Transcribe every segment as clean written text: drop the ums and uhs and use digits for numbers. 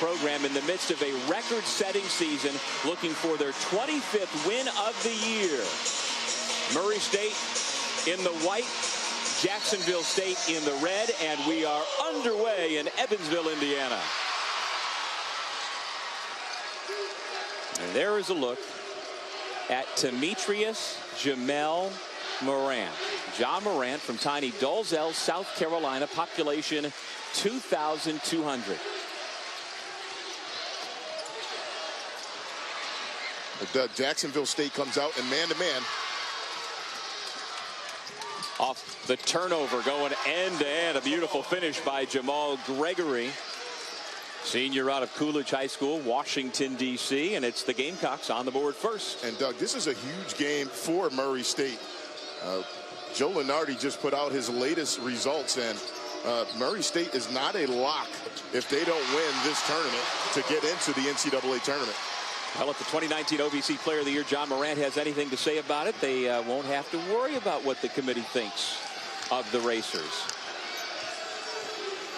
program in the midst of a record-setting season, looking for their 25th win of the year. Murray State in the white, Jacksonville State in the red, and we are underway in Evansville, Indiana. And there is a look at Demetrius Jamall Morant. John Morant from tiny Dalzell, South Carolina, population 2,200. Jacksonville State comes out and man-to-man. Off the turnover, going end-to-end. A beautiful finish by Jamall Gregory, senior out of Coolidge High School, Washington, D.C., and it's the Gamecocks on the board first. And, Doug, this is a huge game for Murray State. Joe Lunardi just put out his latest results, and Murray State is not a lock if they don't win this tournament to get into the NCAA tournament. Well, if the 2019 OVC Player of the Year, John Morant, has anything to say about it, they won't have to worry about what the committee thinks of the Racers.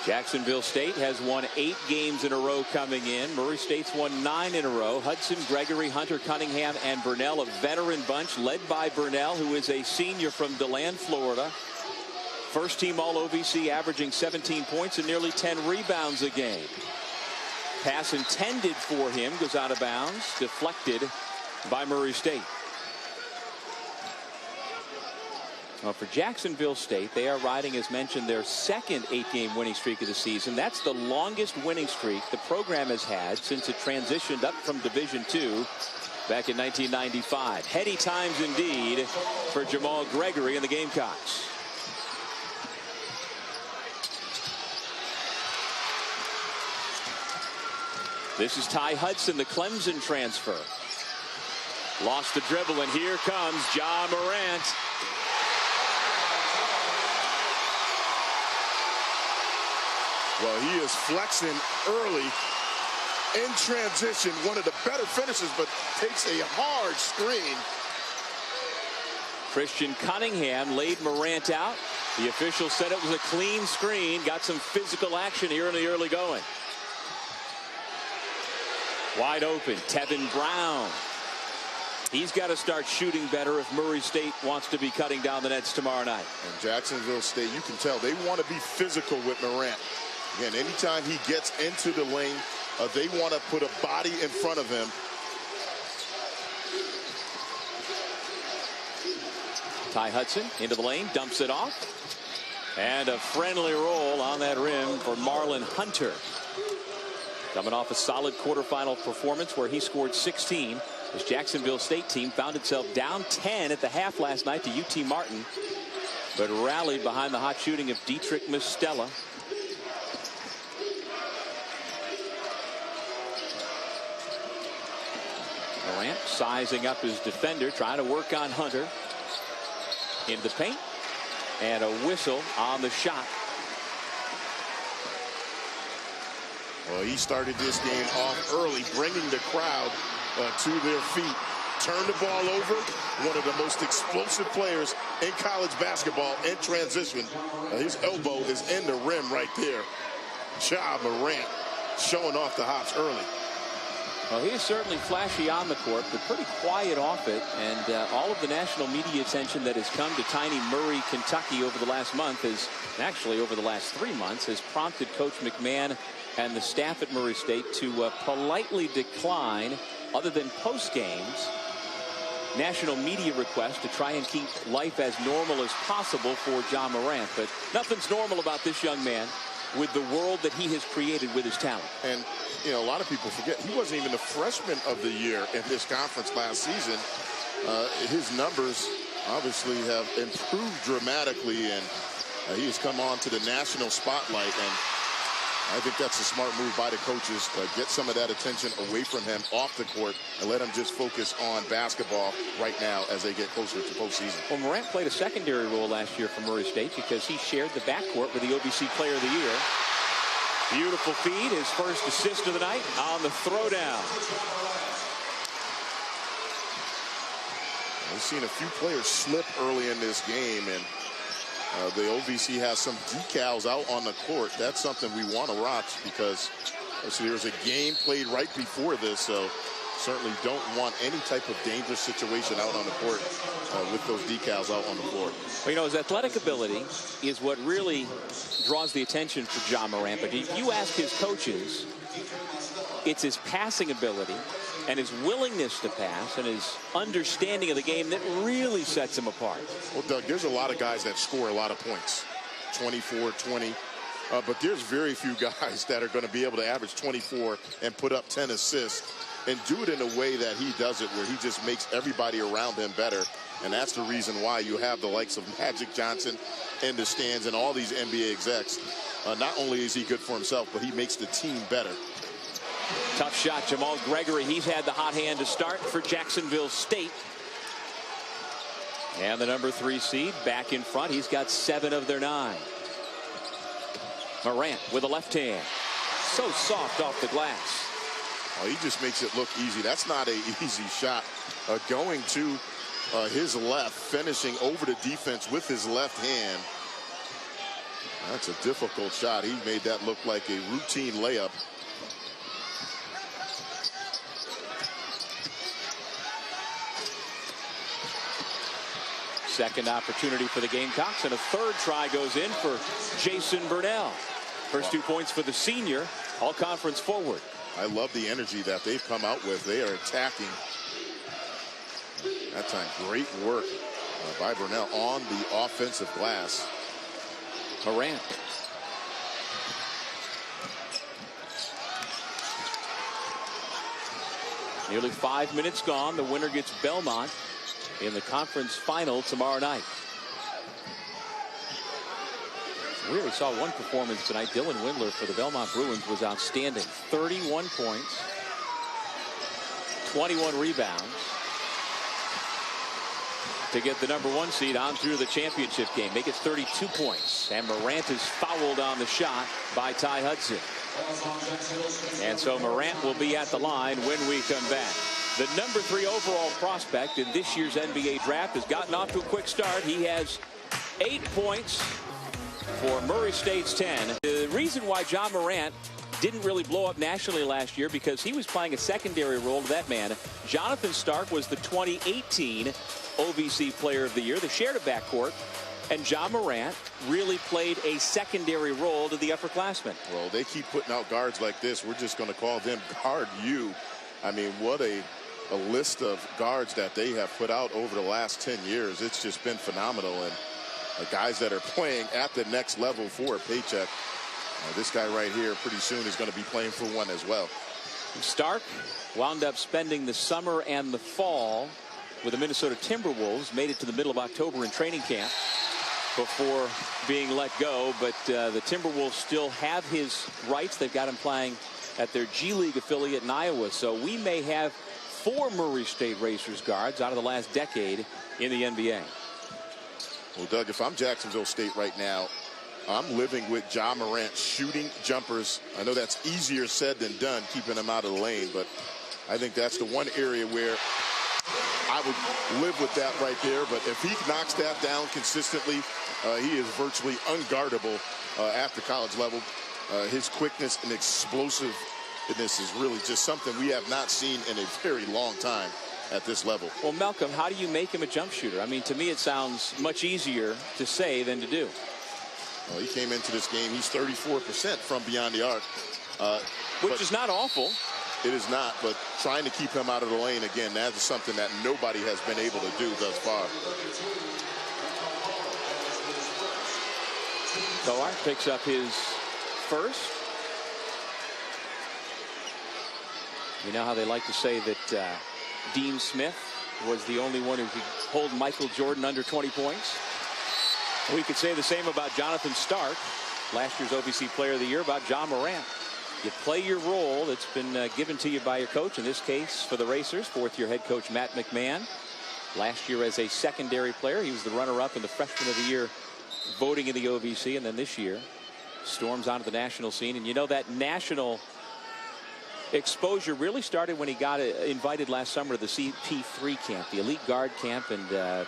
Jacksonville State has won 8 games in a row coming in. Murray State's won 9 in a row. Hudson, Gregory, Hunter, Cunningham, and Burnell, a veteran bunch led by Burnell, who is a senior from DeLand, Florida. First team All-OVC, averaging 17 points and nearly 10 rebounds a game. Pass intended for him goes out of bounds, deflected by Murray State. Well, for Jacksonville State, they are riding, as mentioned, their second 8-game winning streak of the season. That's the longest winning streak the program has had since it transitioned up from Division II back in 1995. Heady times indeed for Jamall Gregory and the Gamecocks. This is Ty Hudson, the Clemson transfer. Lost the dribble, and here comes Ja Morant. Well, he is flexing early in transition. One of the better finishes, but takes a hard screen. Christian Cunningham laid Morant out. The official said it was a clean screen. Got some physical action here in the early going. Wide open, Tevin Brown. He's got to start shooting better if Murray State wants to be cutting down the nets tomorrow night. And Jacksonville State, you can tell they want to be physical with Morant. Again, anytime he gets into the lane, they want to put a body in front of him. Ty Hudson into the lane, dumps it off. And a friendly roll on that rim for Marlon Hunter. Coming off a solid quarterfinal performance where he scored 16. This Jacksonville State team found itself down 10 at the half last night to UT Martin, but rallied behind the hot shooting of Dietrich Mistella. Morant sizing up his defender, trying to work on Hunter. Into the paint, and a whistle on the shot. Well, he started this game off early, bringing the crowd to their feet. Turned the ball over. One of the most explosive players in college basketball in transition. His elbow is in the rim right there. Ja Morant showing off the hops early. Well, he is certainly flashy on the court, but pretty quiet off it. And all of the national media attention that has come to tiny Murray, Kentucky over the last month has, actually over the last 3 months, has prompted Coach McMahon and the staff at Murray State to politely decline, other than post games, national media requests to try and keep life as normal as possible for Ja Morant. But nothing's normal about this young man with the world that he has created with his talent. And, you know, a lot of people forget he wasn't even the freshman of the year in this conference last season. His numbers obviously have improved dramatically, and he has come on to the national spotlight. And I think that's a smart move by the coaches to get some of that attention away from him off the court and let him just focus on basketball right now as they get closer to postseason. Well, Morant played a secondary role last year for Murray State because he shared the backcourt with the OVC Player of the Year. Beautiful feed, his first assist of the night on the throwdown. We've seen a few players slip early in this game, and the OVC has some decals out on the court. That's something we want to watch because So there was a game played right before this, so certainly don't want any type of dangerous situation out on the court with those decals out on the floor. Well, you know, his athletic ability is what really draws the attention for John Morant. But if you ask his coaches, it's his passing ability and his willingness to pass and his understanding of the game that really sets him apart. Well, Doug, there's a lot of guys that score a lot of points, 24, 20. But there's very few guys that are going to be able to average 24 and put up 10 assists and do it in a way that he does it, where he just makes everybody around him better. And that's the reason why you have the likes of Magic Johnson in the stands and all these NBA execs. Not only is he good for himself, but he makes the team better. Tough shot, Jamall Gregory. He's had the hot hand to start for Jacksonville State. And the number 3 seed back in front. He's got 7 of their 9. Morant with a left hand. So soft off the glass. Oh, he just makes it look easy. That's not an easy shot. Going to his left, finishing over the defense with his left hand. That's a difficult shot. He made that look like a routine layup. Second opportunity for the Gamecocks, and a third try goes in for Jason Burnell. First 2 points for the senior, all-conference forward. I love the energy that they've come out with. They are attacking. That time, great work by Burnell on the offensive glass. Morant. Nearly 5 minutes gone. The winner gets Belmont in the conference final tomorrow night. We really saw one performance tonight. Dylan Windler for the Belmont Bruins was outstanding. 31 points, 21 rebounds to get the number 1 seed on through the championship game. Make it 32 points. And Morant is fouled on the shot by Ty Hudson. And so Morant will be at the line when we come back. The number 3 overall prospect in this year's NBA draft has gotten off to a quick start. He has 8 points for Murray State's 10. The reason why John Morant didn't really blow up nationally last year, because he was playing a secondary role to that man. Jonathan Stark was the 2018 OVC Player of the Year. They shared a backcourt, and John Morant really played a secondary role to the upperclassmen. Well, they keep putting out guards like this. We're just going to call them Guard U. I mean, what a list of guards that they have put out over the last 10 years. It's just been phenomenal. And the guys that are playing at the next level for a paycheck. This guy right here pretty soon is going to be playing for one as well. Stark wound up spending the summer and the fall with the Minnesota Timberwolves. Made it to the middle of October in training camp before being let go. But the Timberwolves still have his rights. They've got him playing at their G League affiliate in Iowa. So we may have 4 Murray State Racers guards out of the last decade in the NBA. Well, Doug, if I'm Jacksonville State right now, I'm living with John Morant shooting jumpers. I know that's easier said than done, keeping him out of the lane, but I think that's the one area where I would live with that right there. But if he knocks that down consistently, he is virtually unguardable at the college level. His quickness and explosiveness is really just something we have not seen in a very long time at this level. Well, Malcolm, how do you make him a jump shooter? I mean, to me, it sounds much easier to say than to do. Well, he came into this game, he's 34% from beyond the arc. Which is not awful. It is not, but trying to keep him out of the lane, again, that is something that nobody has been able to do thus far. Tovar picks up his first. You know how they like to say that Dean Smith was the only one who could hold Michael Jordan under 20 points? We could say the same about Jonathan Stark, last year's OVC Player of the Year, about John Morant. You play your role that's been given to you by your coach, in this case for the Racers, 4th-year head coach Matt McMahon. Last year as a secondary player, he was the runner-up in the Freshman of the Year voting in the OVC, and then this year storms onto the national scene. And you know, that national exposure really started when he got invited last summer to the CP3 camp, the elite guard camp, and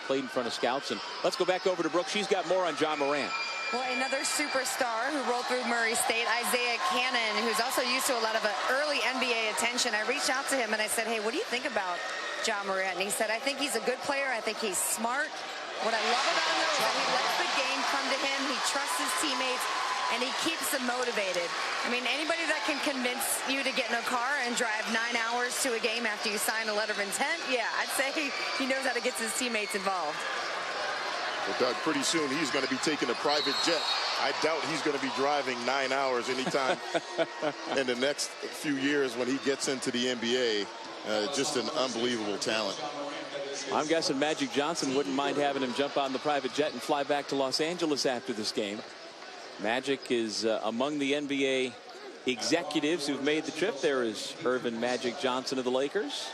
played in front of scouts. And let's go back over to Brooke. She's got more on Ja Morant. Well, another superstar who rolled through Murray State, Isaiah Cannon, who's also used to a lot of early NBA attention. I reached out to him and I said, hey, what do you think about Ja Morant? And he said, I think he's a good player. I think he's smart. What I love about him, though, is that he lets the game come to him. He trusts his teammates, and he keeps them motivated. I mean, anybody that can convince you to get in a car and drive 9 hours to a game after you sign a letter of intent, yeah, I'd say he knows how to get his teammates involved. Well, Doug, pretty soon he's going to be taking a private jet. I doubt he's going to be driving 9 hours anytime in the next few years when he gets into the NBA. Just an unbelievable talent. I'm guessing Magic Johnson wouldn't mind having him jump on the private jet and fly back to Los Angeles after this game. Magic is among the NBA executives who've made the trip. There is Earvin Magic Johnson of the Lakers.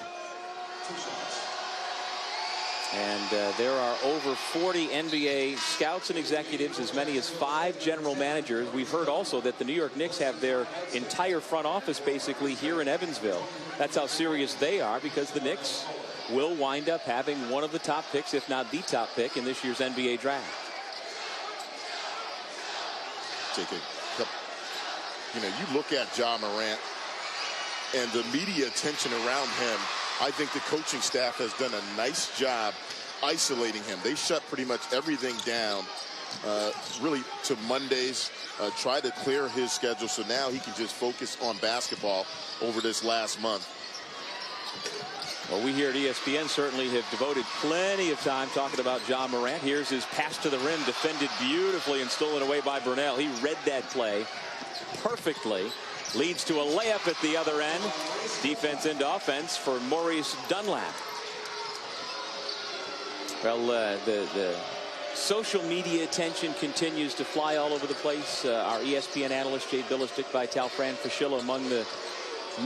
And there are over 40 NBA scouts and executives, as many as 5 general managers. We've heard also that the New York Knicks have their entire front office basically here in Evansville. That's how serious they are, because the Knicks will wind up having one of the top picks, if not the top pick, in this year's NBA draft. You look at Ja Morant and the media attention around him. I think the coaching staff has done a nice job isolating him. They shut pretty much everything down really to Mondays, try to clear his schedule so now he can just focus on basketball over this last month. Well, we here at ESPN certainly have devoted plenty of time talking about Ja Morant. Here's his pass to the rim, defended beautifully and stolen away by Brunell. He read that play perfectly. Leads to a layup at the other end. Defense into offense for Maurice Dunlap. Well, the social media attention continues to fly all over the place. Our ESPN analyst Jay Billis, Dick Vitale, Fran Fraschilla among the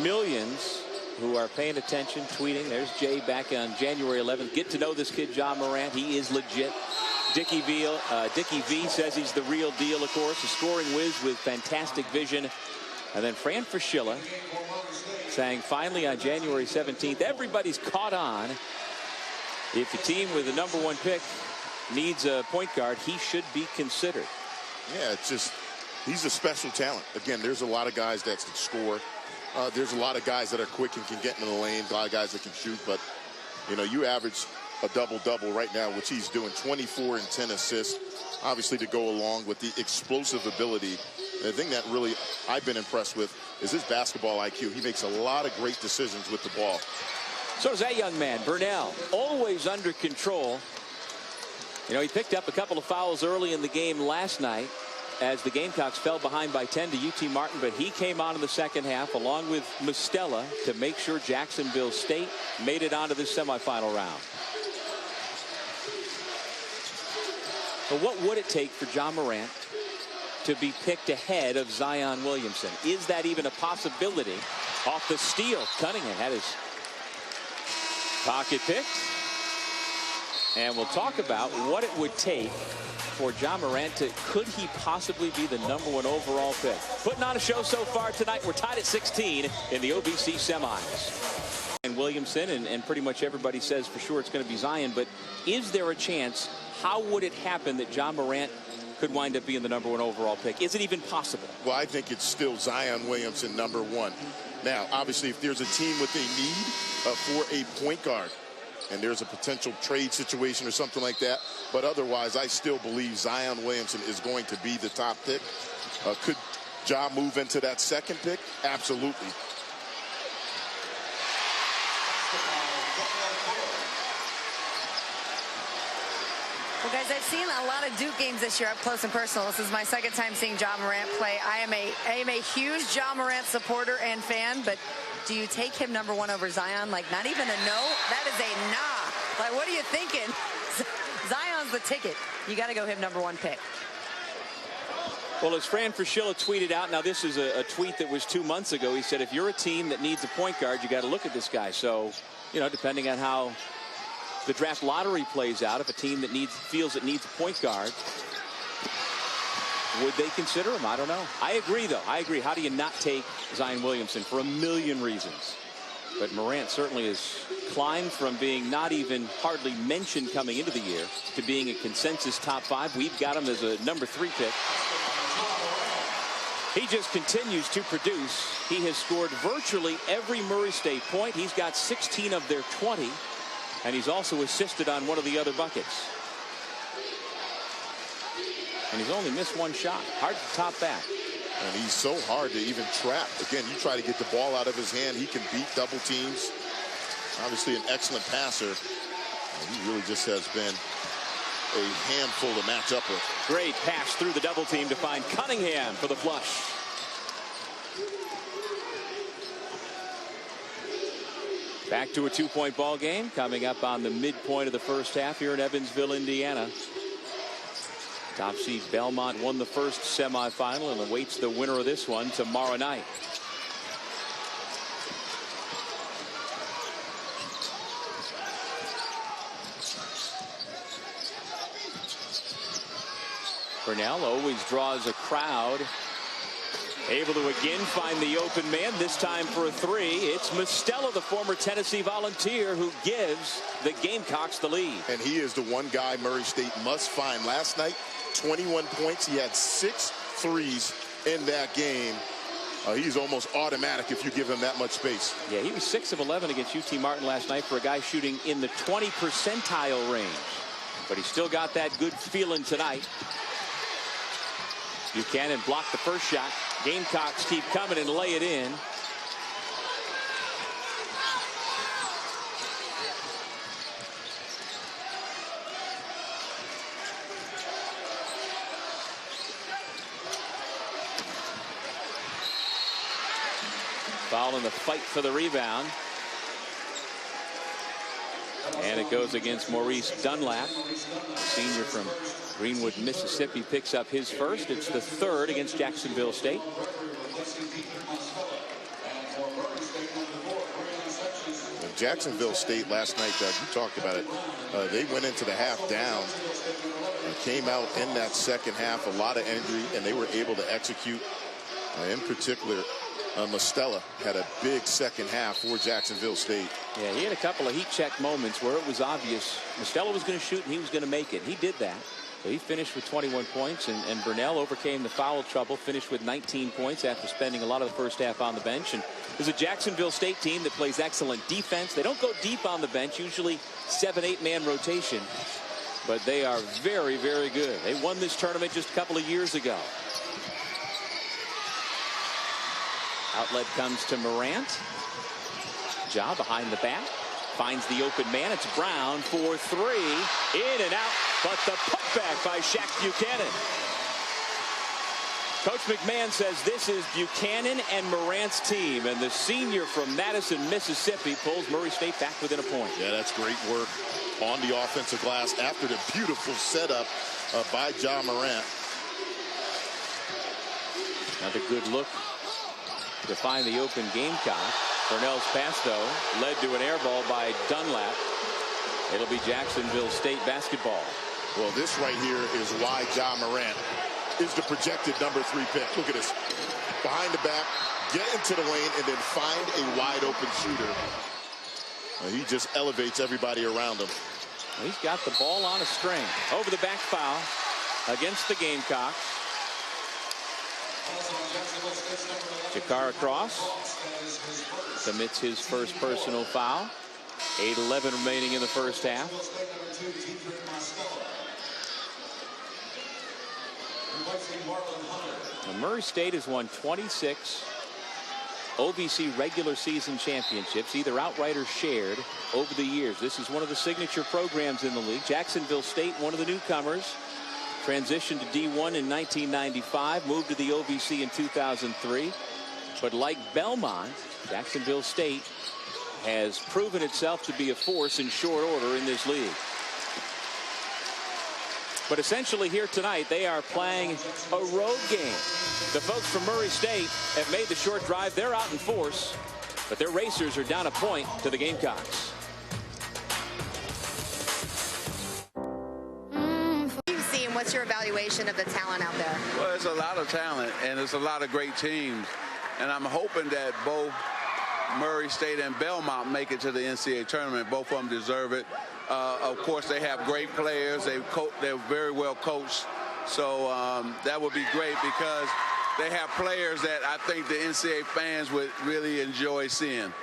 millions who are paying attention, tweeting. There's Jay back on January 11th. Get to know this kid, Ja Morant. He is legit. Dickie V says he's the real deal, of course. A scoring whiz with fantastic vision. And then Fran Fraschilla saying finally on January 17th, everybody's caught on. If the team with the #1 pick needs a point guard, he should be considered. Yeah, it's just, he's a special talent. Again, there's a lot of guys that can score. There's a lot of guys that are quick and can get in the lane, a lot of guys that can shoot. But, you average a double-double right now, which he's doing, 24 and 10 assists, obviously to go along with the explosive ability. The thing that really I've been impressed with is his basketball IQ. He makes a lot of great decisions with the ball. So does that young man, Brunell, always under control. He picked up a couple of fouls early in the game last night as the Gamecocks fell behind by 10 to UT Martin, but he came on in the second half along with Mostella to make sure Jacksonville State made it onto this semifinal round. But what would it take for Ja Morant to be picked ahead of Zion Williamson? Is that even a possibility? Off the steal, Cunningham had his pocket picked. And we'll talk about what it would take for Ja Morant to, could he possibly be the #1 overall pick? Putting on a show so far tonight. We're tied at 16 in the OVC semis. And Williamson, and pretty much everybody says for sure it's going to be Zion, but is there a chance? How would it happen that Ja Morant could wind up being the #1 overall pick? Is it even possible? Well, I think it's still Zion Williamson #1. Now, obviously, if there's a team with a need for a point guard, and there's a potential trade situation or something like that, but otherwise, I still believe Zion Williamson is going to be the top pick. Could Ja move into that second pick? Absolutely. Well, guys, I've seen a lot of Duke games this year up close and personal. This is my second time seeing Ja Morant play. I am a huge Ja Morant supporter and fan, but do you take him #1 over Zion? Like, not even a no? That is a nah. Like, what are you thinking? Zion's the ticket. You got to go him #1 pick. Well, as Fran Fraschilla tweeted out, now this is a tweet that was 2 months ago. He said, if you're a team that needs a point guard, you got to look at this guy. So, depending on how the draft lottery plays out, if a team that feels it needs a point guard, Would they consider him? I don't know. I agree, though. I agree. How do you not take Zion Williamson for a million reasons? But Morant certainly has climbed from being not even hardly mentioned coming into the year to being a consensus top 5. We've got him as a number 3 pick. He just continues to produce. He has scored virtually every Murray State point. He's got 16 of their 20. And he's also assisted on one of the other buckets. And he's only missed 1 shot. Hard to top that. And he's so hard to even trap. Again, you try to get the ball out of his hand. He can beat double teams. Obviously an excellent passer. He really just has been a handful to match up with. Great pass through the double team to find Cunningham for the flush. Back to a 2-point ball game coming up on the midpoint of the first half here in Evansville, Indiana. Top seed Belmont won the first semifinal and awaits the winner of this one tomorrow night. Burnell always draws a crowd. Able to again find the open man, this time for a 3. It's Mostella, the former Tennessee Volunteer, who gives the Gamecocks the lead. And he is the one guy Murray State must find. Last night, 21 points. He had 6 threes in that game. He's almost automatic if you give him that much space. Yeah, he was 6 of 11 against UT Martin last night for a guy shooting in the 20 percentile range. But he's still got that good feeling tonight. Buchanan blocked the first shot. Gamecocks keep coming and lay it in. Foul in the fight for the rebound. And it goes against Maurice Dunlap, senior from Greenwood, Mississippi, picks up his first. It's the 3rd against Jacksonville State. Jacksonville State last night, Doug, you talked about it. They went into the half down. Came out in that second half, a lot of energy, and they were able to execute. In particular, Mostella had a big second half for Jacksonville State. Yeah, he had a couple of heat check moments where it was obvious Mostella was going to shoot and he was going to make it. He did that. So he finished with 21 points, and Burnell overcame the foul trouble, finished with 19 points after spending a lot of the first half on the bench. And there's a Jacksonville State team that plays excellent defense. They don't go deep on the bench, usually 7-8 man rotation, but they are very, very good. They won this tournament just a couple of years ago. Outlet comes to Morant. Ja behind the back. Finds the open man. It's Brown for 3. In and out. But the putback by Shaq Buchanan. Coach McMahon says this is Buchanan and Morant's team. And the senior from Madison, Mississippi, pulls Murray State back within a point. Yeah, that's great work on the offensive glass after the beautiful setup by Ja Morant. Another good look to find the open Gamecock. Burnell's pass, though, led to an air ball by Dunlap. It'll be Jacksonville State basketball. Well, this right here is why Ja Morant is the projected number 3 pick. Look at this. Behind the back, get into the lane, and then find a wide open shooter. He just elevates everybody around him. He's got the ball on a string. Over the back foul against the Gamecocks. Jakara Cross commits his first personal foul. 8:11 remaining in the first half. And Murray State has won 26 OVC regular season championships, either outright or shared, over the years. This is one of the signature programs in the league. Jacksonville State, one of the newcomers, transitioned to D1 in 1995, moved to the OVC in 2003. But like Belmont, Jacksonville State has proven itself to be a force in short order in this league. But essentially here tonight, they are playing a road game. The folks from Murray State have made the short drive. They're out in force, but their racers are down a point to the Gamecocks. Was What's your evaluation of the talent out there? Well, it's a lot of talent, and it's a lot of great teams. And I'm hoping that both Murray State and Belmont make it to the NCAA tournament. Both of them deserve it. Of course, they have great players. They're very well coached. So that would be great because they have players that I think the NCAA fans would really enjoy seeing.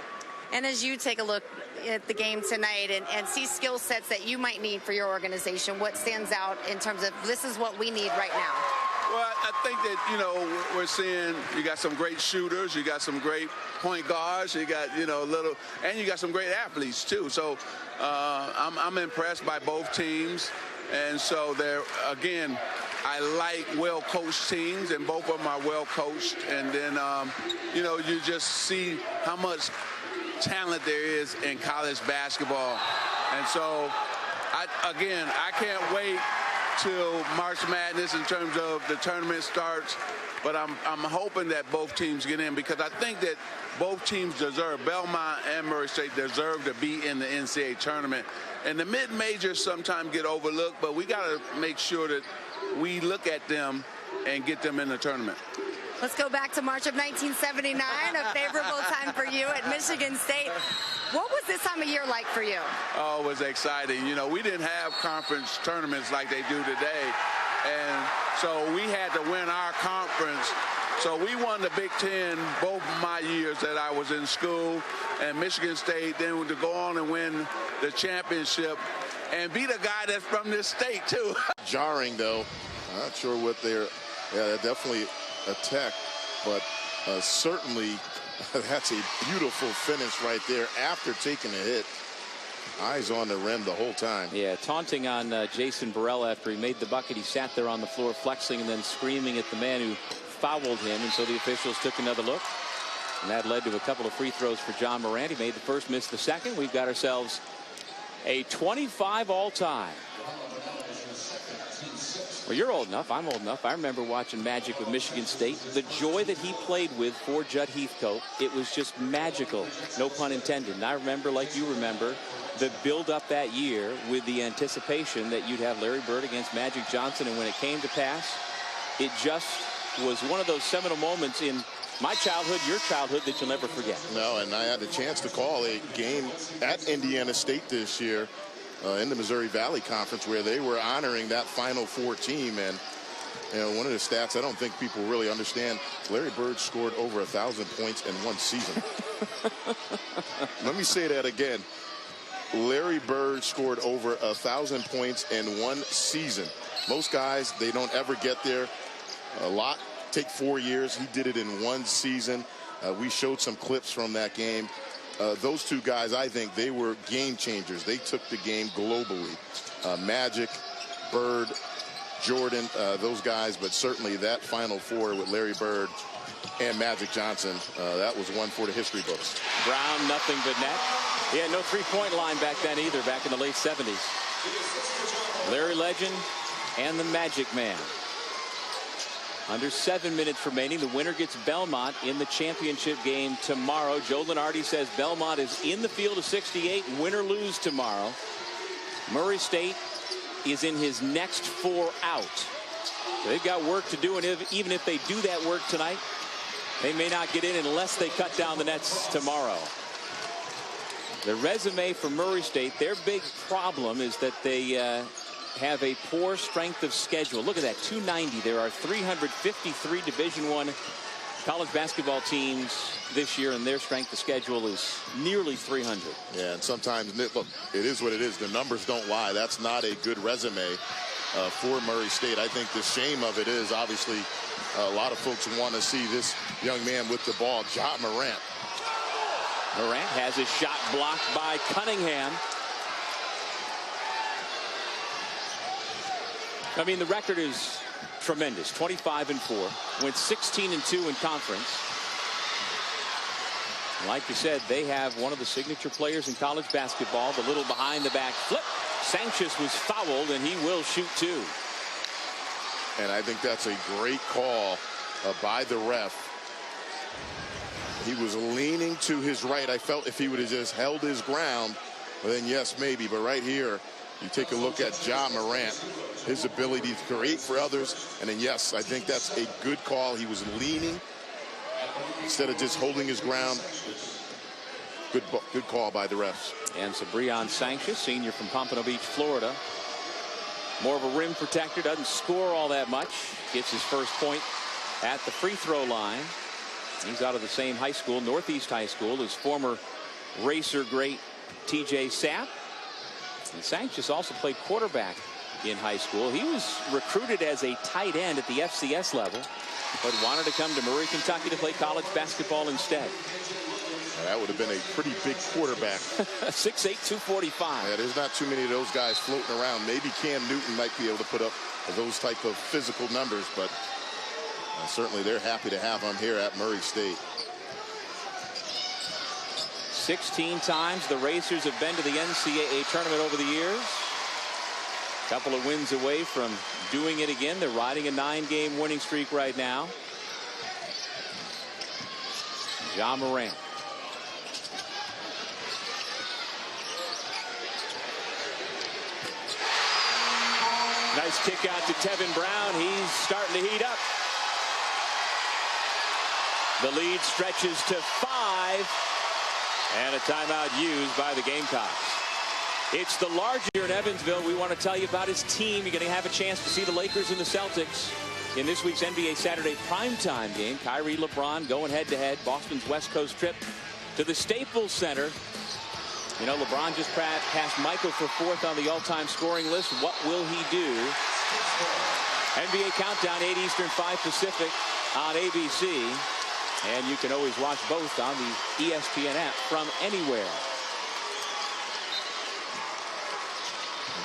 And as you take a look at the game tonight and see skill sets that you might need for your organization, what stands out in terms of this is what we need right now? Well, I think that, you know, we're seeing you got some great shooters, you got some great point guards, you got, you know, and you got some great athletes too. So I'm impressed by both teams. And so again, I like well-coached teams, and both of them are well-coached. And then, you know, you just see how much talent there is in college basketball. And so, I can't wait till March Madness in terms of the tournament starts. But I'm hoping that both teams get in because I think that both teams deserve, Belmont and Murray State deserve to be in the NCAA tournament. And the mid-majors sometimes get overlooked, but we got to make sure that we look at them and get them in the tournament. Let's go back to March of 1979, a favorable time for you at Michigan State. What was this time of year like for you? Oh, it was exciting. You know, we didn't have conference tournaments like they do today. And so we had to win our conference. So we won the Big Ten both my years that I was in school, and Michigan State then to go on and win the championship and beat a guy that's from this state too. Jarring though. I'm not sure what they're definitely a tech, but certainly that's a beautiful finish right there after taking a hit. Eyes on the rim the whole time. Yeah, taunting on Jason Burrell after he made the bucket. He sat there on the floor flexing and then screaming at the man who fouled him, and so the officials took another look, and that led to a couple of free throws for John Morant. He made the first, missed the second. We've got ourselves a 25 all-time. Well, you're old enough. I'm old enough. I remember watching Magic with Michigan State. The joy that he played with for Judd Heathcote, it was just magical. No pun intended. And I remember, like you remember, the build-up that year with the anticipation that you'd have Larry Bird against Magic Johnson. And when it came to pass, it just was one of those seminal moments in my childhood, your childhood, that you'll never forget. No, and I had the chance to call a game at Indiana State this year in the Missouri Valley Conference where they were honoring that Final Four team. And you know, one of the stats I don't think people really understand, Larry Bird scored over 1,000 points in one season. Let me say that again. Larry Bird scored over 1,000 points in one season. Most guys, they don't ever get there. A lot take 4 years. He did it in one season. We showed some clips from that game. Those two guys, I think they were game changers. They took the game globally. Magic, Bird, Jordan, those guys, but certainly that Final Four with Larry Bird and Magic Johnson, that was one for the history books. Brown, nothing but net. Yeah, no three-point line back then either, back in the late 70s. Larry Legend and the Magic Man. Under 7 minutes remaining. The winner gets Belmont in the championship game tomorrow. Joe Lunardi says Belmont is in the field of 68. Win or lose tomorrow. Murray State is in his next 4 out. So they've got work to do, and even if they do that work tonight, they may not get in unless they cut down the nets tomorrow. The resume for Murray State, their big problem is that they have a poor strength of schedule. Look at that, 290. There are 353 Division I college basketball teams this year, and their strength of schedule is nearly 300. Yeah, and sometimes, look, it is what it is. The numbers don't lie. That's not a good resume for Murray State. I think the shame of it is, obviously, a lot of folks want to see this young man with the ball, John Morant. Morant has his shot blocked by Cunningham. I mean, the record is tremendous. 25-4. Went 16-2 in conference. Like you said, they have one of the signature players in college basketball. The little behind-the-back flip. Sanchez was fouled, and he will shoot 2. And I think that's a great call by the ref. He was leaning to his right. I felt if he would have just held his ground, well, then yes, maybe. But right here, You take a look at John Morant, his ability to create for others. And then, yes, I think that's a good call. He was leaning instead of just holding his ground. Good call by the refs. And Sabrian Sanchez, senior from Pompano Beach, Florida. More of a rim protector, doesn't score all that much. Gets his first point at the free throw line. He's out of the same high school, Northeast High School, as former racer great TJ Sapp. And Sanchez also played quarterback in high school. He was recruited as a tight end at the FCS level, but wanted to come to Murray, Kentucky to play college basketball instead. That would have been a pretty big quarterback. 6'8", 245. Yeah, there's not too many of those guys floating around. Maybe Cam Newton might be able to put up those type of physical numbers, but certainly they're happy to have him here at Murray State. 16 times the Racers have been to the NCAA tournament over the years. A couple of wins away from doing it again. They're riding a 9-game winning streak right now. Ja Morant. Nice kick out to Tevin Brown. He's starting to heat up. The lead stretches to 5. And a timeout used by the Gamecocks. It's the larger in Evansville. We want to tell you about his team. You're going to have a chance to see the Lakers and the Celtics in this week's NBA Saturday primetime game. Kyrie, LeBron going head-to-head. Boston's West Coast trip to the Staples Center. You know, LeBron just passed Michael for 4th on the all-time scoring list. What will he do? NBA Countdown, 8 Eastern, 5 Pacific on ABC. And you can always watch both on the ESPN app from anywhere.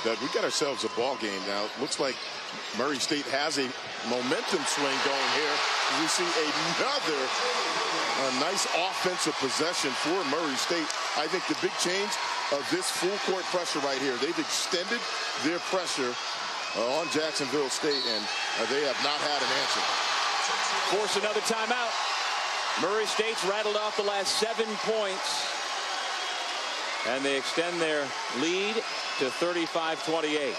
Doug, we got ourselves a ball game now. Looks like Murray State has a momentum swing going here. We see another nice offensive possession for Murray State. I think the big change of this full court pressure right here. They've extended their pressure on Jacksonville State, and they have not had an answer. Force another timeout. Murray State's rattled off the last 7 points. And they extend their lead to 35-28.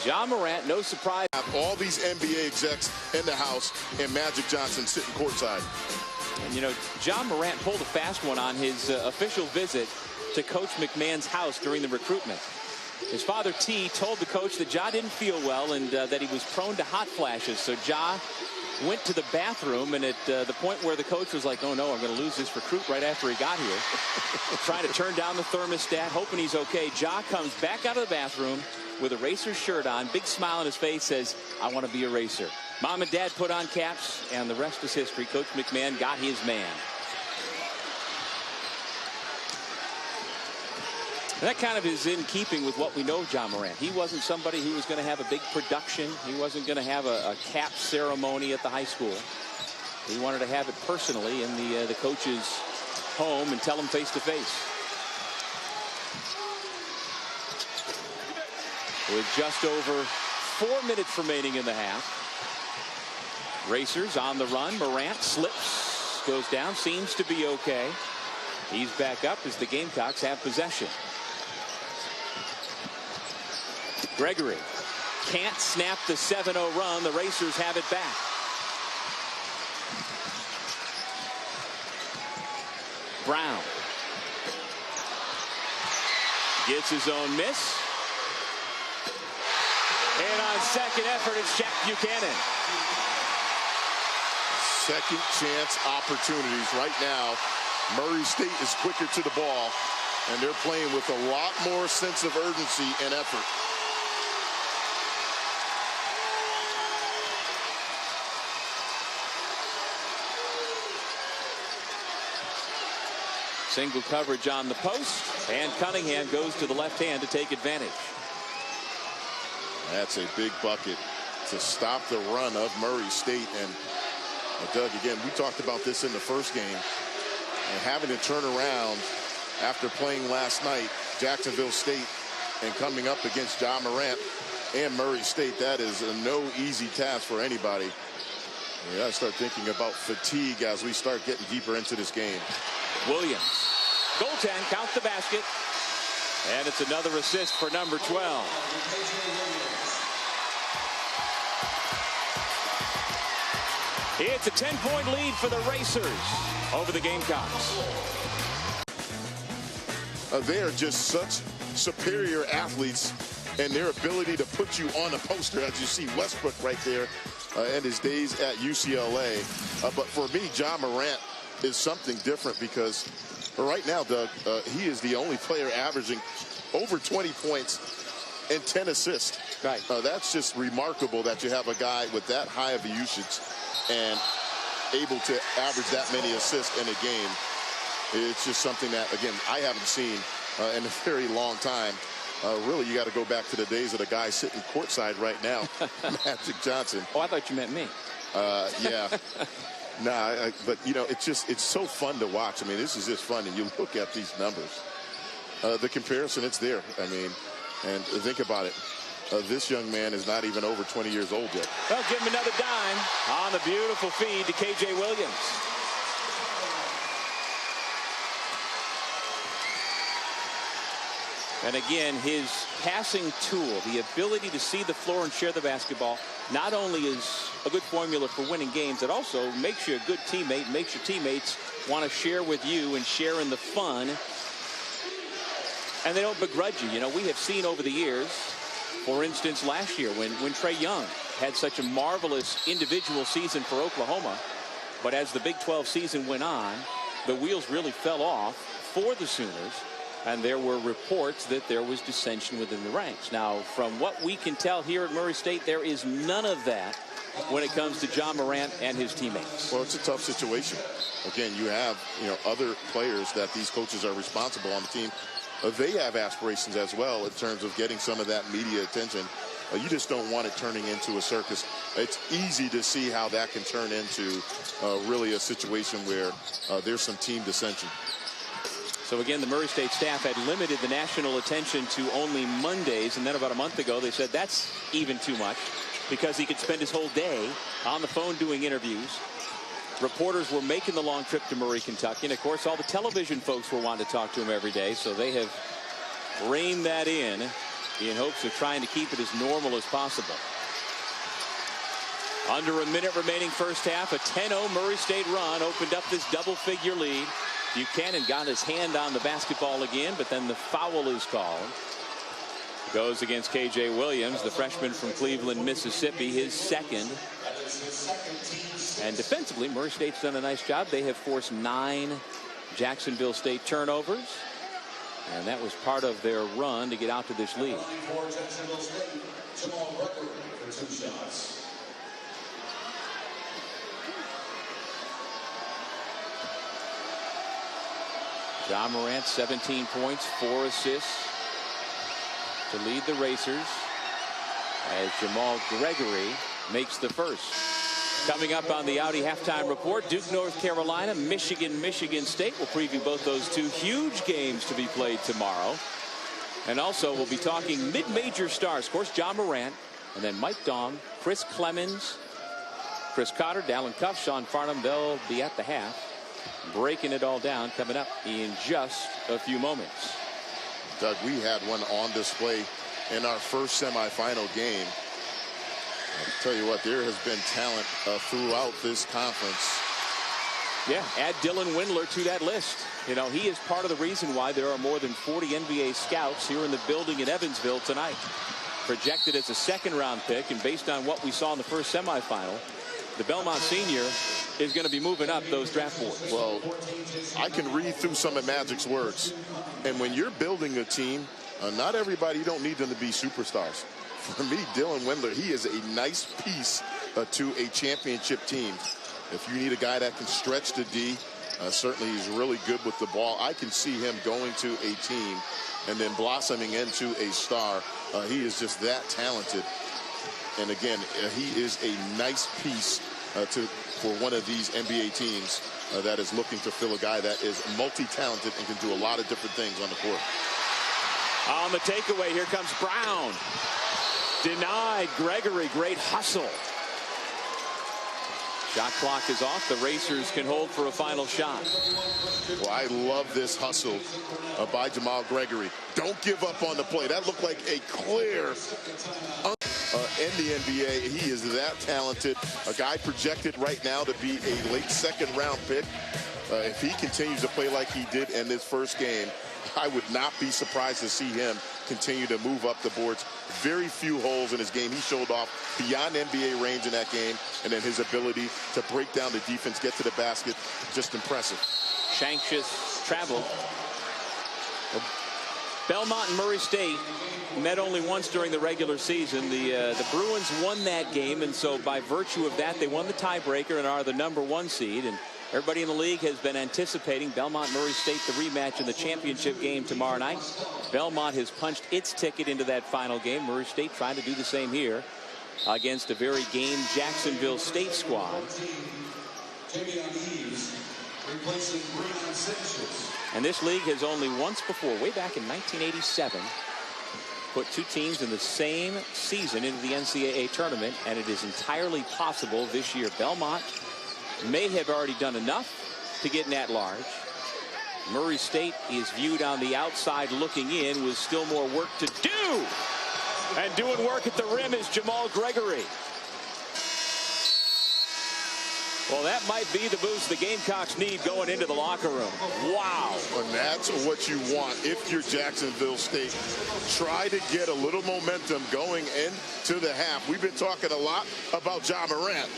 Ja Morant, no surprise. All these NBA execs in the house and Magic Johnson sitting courtside. And you know, Ja Morant pulled a fast one on his official visit to Coach McMahon's house during the recruitment. His father T told the coach that Ja didn't feel well and that he was prone to hot flashes. So Ja went to the bathroom, and at the point where the coach was like, oh no, I'm going to lose this recruit right after he got here, trying to turn down the thermostat, hoping he's okay. Ja comes back out of the bathroom with a Racer's shirt on, big smile on his face, says, I want to be a Racer. Mom and Dad put on caps, and the rest is history. Coach McMahon got his man. That kind of is in keeping with what we know of Ja Morant. He wasn't somebody who was going to have a big production. He wasn't going to have a cap ceremony at the high school. He wanted to have it personally in the coach's home and tell him face to face. With just over 4 minutes remaining in the half. Racers on the run. Morant slips, goes down, seems to be okay. He's back up as the Gamecocks have possession. Gregory can't snap the 7-0 run. The Racers have it back. Brown gets his own miss. And on second effort, it's Jack Buchanan. Second chance opportunities right now. Murray State is quicker to the ball, and they're playing with a lot more sense of urgency and effort. Single coverage on the post, and Cunningham goes to the left hand to take advantage. That's a big bucket to stop the run of Murray State. And Doug, again, we talked about this in the first game, and having to turn around after playing last night, Jacksonville State, and coming up against Ja Morant and Murray State, that is no easy task for anybody. You gotta start thinking about fatigue as we start getting deeper into this game. Williams, goaltend, count the basket. And it's another assist for number 12. It's a 10-point lead for the Racers over the Gamecocks. They are just such superior athletes, and their ability to put you on a poster, as you see Westbrook right there, and his days at UCLA. But for me, Ja Morant is something different because right now, Doug, he is the only player averaging over 20 points and 10 assists. Right. That's just remarkable that you have a guy with that high of a usage and able to average that many assists in a game. It's just something that, again, I haven't seen in a very long time. Really, you got to go back to the days of the guy sitting courtside right now, Magic Johnson. Oh, I thought you meant me. Yeah. Nah, but, you know, it's so fun to watch. I mean, this is just fun. And you look at these numbers. The comparison, it's there. I mean, and think about it. This young man is not even over 20 years old yet. Well, give him another dime on the beautiful feed to K.J. Williams. And again, his passing tool, the ability to see the floor and share the basketball, not only is a good formula for winning games, it also makes you a good teammate, makes your teammates want to share with you and share in the fun. And they don't begrudge you. You know, we have seen over the years, for instance, last year when Trae Young had such a marvelous individual season for Oklahoma. But as the Big 12 season went on, the wheels really fell off for the Sooners. And there were reports that there was dissension within the ranks. Now, from what we can tell here at Murray State, there is none of that when it comes to Ja Morant and his teammates. Well, it's a tough situation. Again, you have, you know, other players that these coaches are responsible on the team. They have aspirations as well in terms of getting some of that media attention. You just don't want it turning into a circus. It's easy to see how that can turn into really a situation where there's some team dissension. So again, the Murray State staff had limited the national attention to only Mondays, and then about a month ago they said that's even too much because he could spend his whole day on the phone doing interviews. Reporters were making the long trip to Murray, Kentucky, and of course all the television folks were wanting to talk to him every day, so they have reined that in hopes of trying to keep it as normal as possible. Under a minute remaining first half, a 10-0 Murray State run opened up this double-figure lead. Buchanan got his hand on the basketball again, but then the foul is called. Goes against K.J. Williams, the freshman from Cleveland, Mississippi, his second. And defensively, Murray State's done a nice job. They have forced 9 Jacksonville State turnovers. And that was part of their run to get out to this lead. Jamall Gregory for 2 shots. Ja Morant, 17 points, 4 assists to lead the Racers as Jamall Gregory makes the first. Coming up on the Audi halftime report, Duke, North Carolina, Michigan, Michigan State. We'll preview both those 2 huge games to be played tomorrow. And also we'll be talking mid-major stars. Of course, Ja Morant, and then Mike Dong, Chris Clemens, Chris Cotter, Dallin Cuff, Sean Farnham. They'll be at the half, breaking it all down, coming up in just a few moments. Doug, we had one on display in our first semifinal game. I'll tell you what, there has been talent throughout this conference. Yeah, add Dylan Windler to that list. You know, he is part of the reason why there are more than 40 NBA scouts here in the building in Evansville tonight. Projected as a second-round pick, and based on what we saw in the first semifinal, the Belmont senior is going to be moving up those draft boards. Well, I can read through some of Magic's words. And when you're building a team, not everybody, you don't need them to be superstars. For me, Dylan Windler, he is a nice piece to a championship team. If you need a guy that can stretch the D, certainly he's really good with the ball. I can see him going to a team and then blossoming into a star. He is just that talented. And again, he is a nice piece for one of these NBA teams that is looking to fill a guy that is multi-talented and can do a lot of different things on the court. On the takeaway, here comes Brown. Denied. Gregory, great hustle. Shot clock is off. The Racers can hold for a final shot. Well, I love this hustle by Jamall Gregory. Don't give up on the play. That looked like a clear in the NBA. He is that talented. A guy projected right now to be a late second-round pick. If he continues to play like he did in this first game, I would not be surprised to see him continue to move up the boards. Very few holes in his game. He showed off beyond NBA range in that game, and then his ability to break down the defense, get to the basket, just impressive. Shanks traveled. Belmont and Murray State met only once during the regular season. The Bruins won that game, and so by virtue of that, they won the tiebreaker and are the #1 seed. And everybody in the league has been anticipating Belmont Murray State, the rematch in the championship game tomorrow night. Belmont has punched its ticket into that final game. Murray State trying to do the same here against a very game Jacksonville State squad. And this league has only once before, way back in 1987, put two teams in the same season into the NCAA tournament, and it is entirely possible this year. Belmont may have already done enough to get in at large. Murray State is viewed on the outside looking in with still more work to do. And doing work at the rim is Jamall Gregory. Well, that might be the boost the Gamecocks need going into the locker room. Wow. And that's what you want if you're Jacksonville State. Try to get a little momentum going into the half. We've been talking a lot about Ja Morant.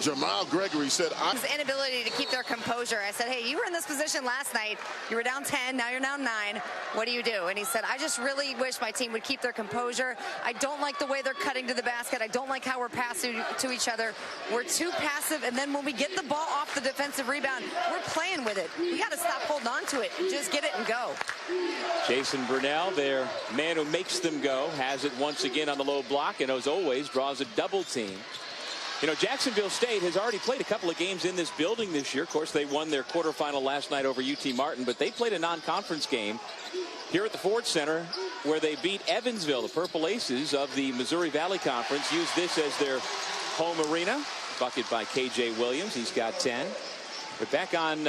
Jamall Gregory said, his inability to keep their composure. I said, hey, you were in this position last night. You were down 10, now you're down 9. What do you do? And he said, I just really wish my team would keep their composure. I don't like the way they're cutting to the basket. I don't like how we're passing to each other. We're too passive, and then when we get the ball off the defensive rebound, we're playing with it. We got to stop holding on to it. Just get it and go. Jason Burnell, their man who makes them go, has it once again on the low block, and as always, draws a double team. You know, Jacksonville State has already played a couple of games in this building this year. Of course, they won their quarterfinal last night over UT Martin, but they played a non-conference game here at the Ford Center where they beat Evansville. The Purple Aces of the Missouri Valley Conference use this as their home arena. Bucket by KJ Williams. He's got 10. But back on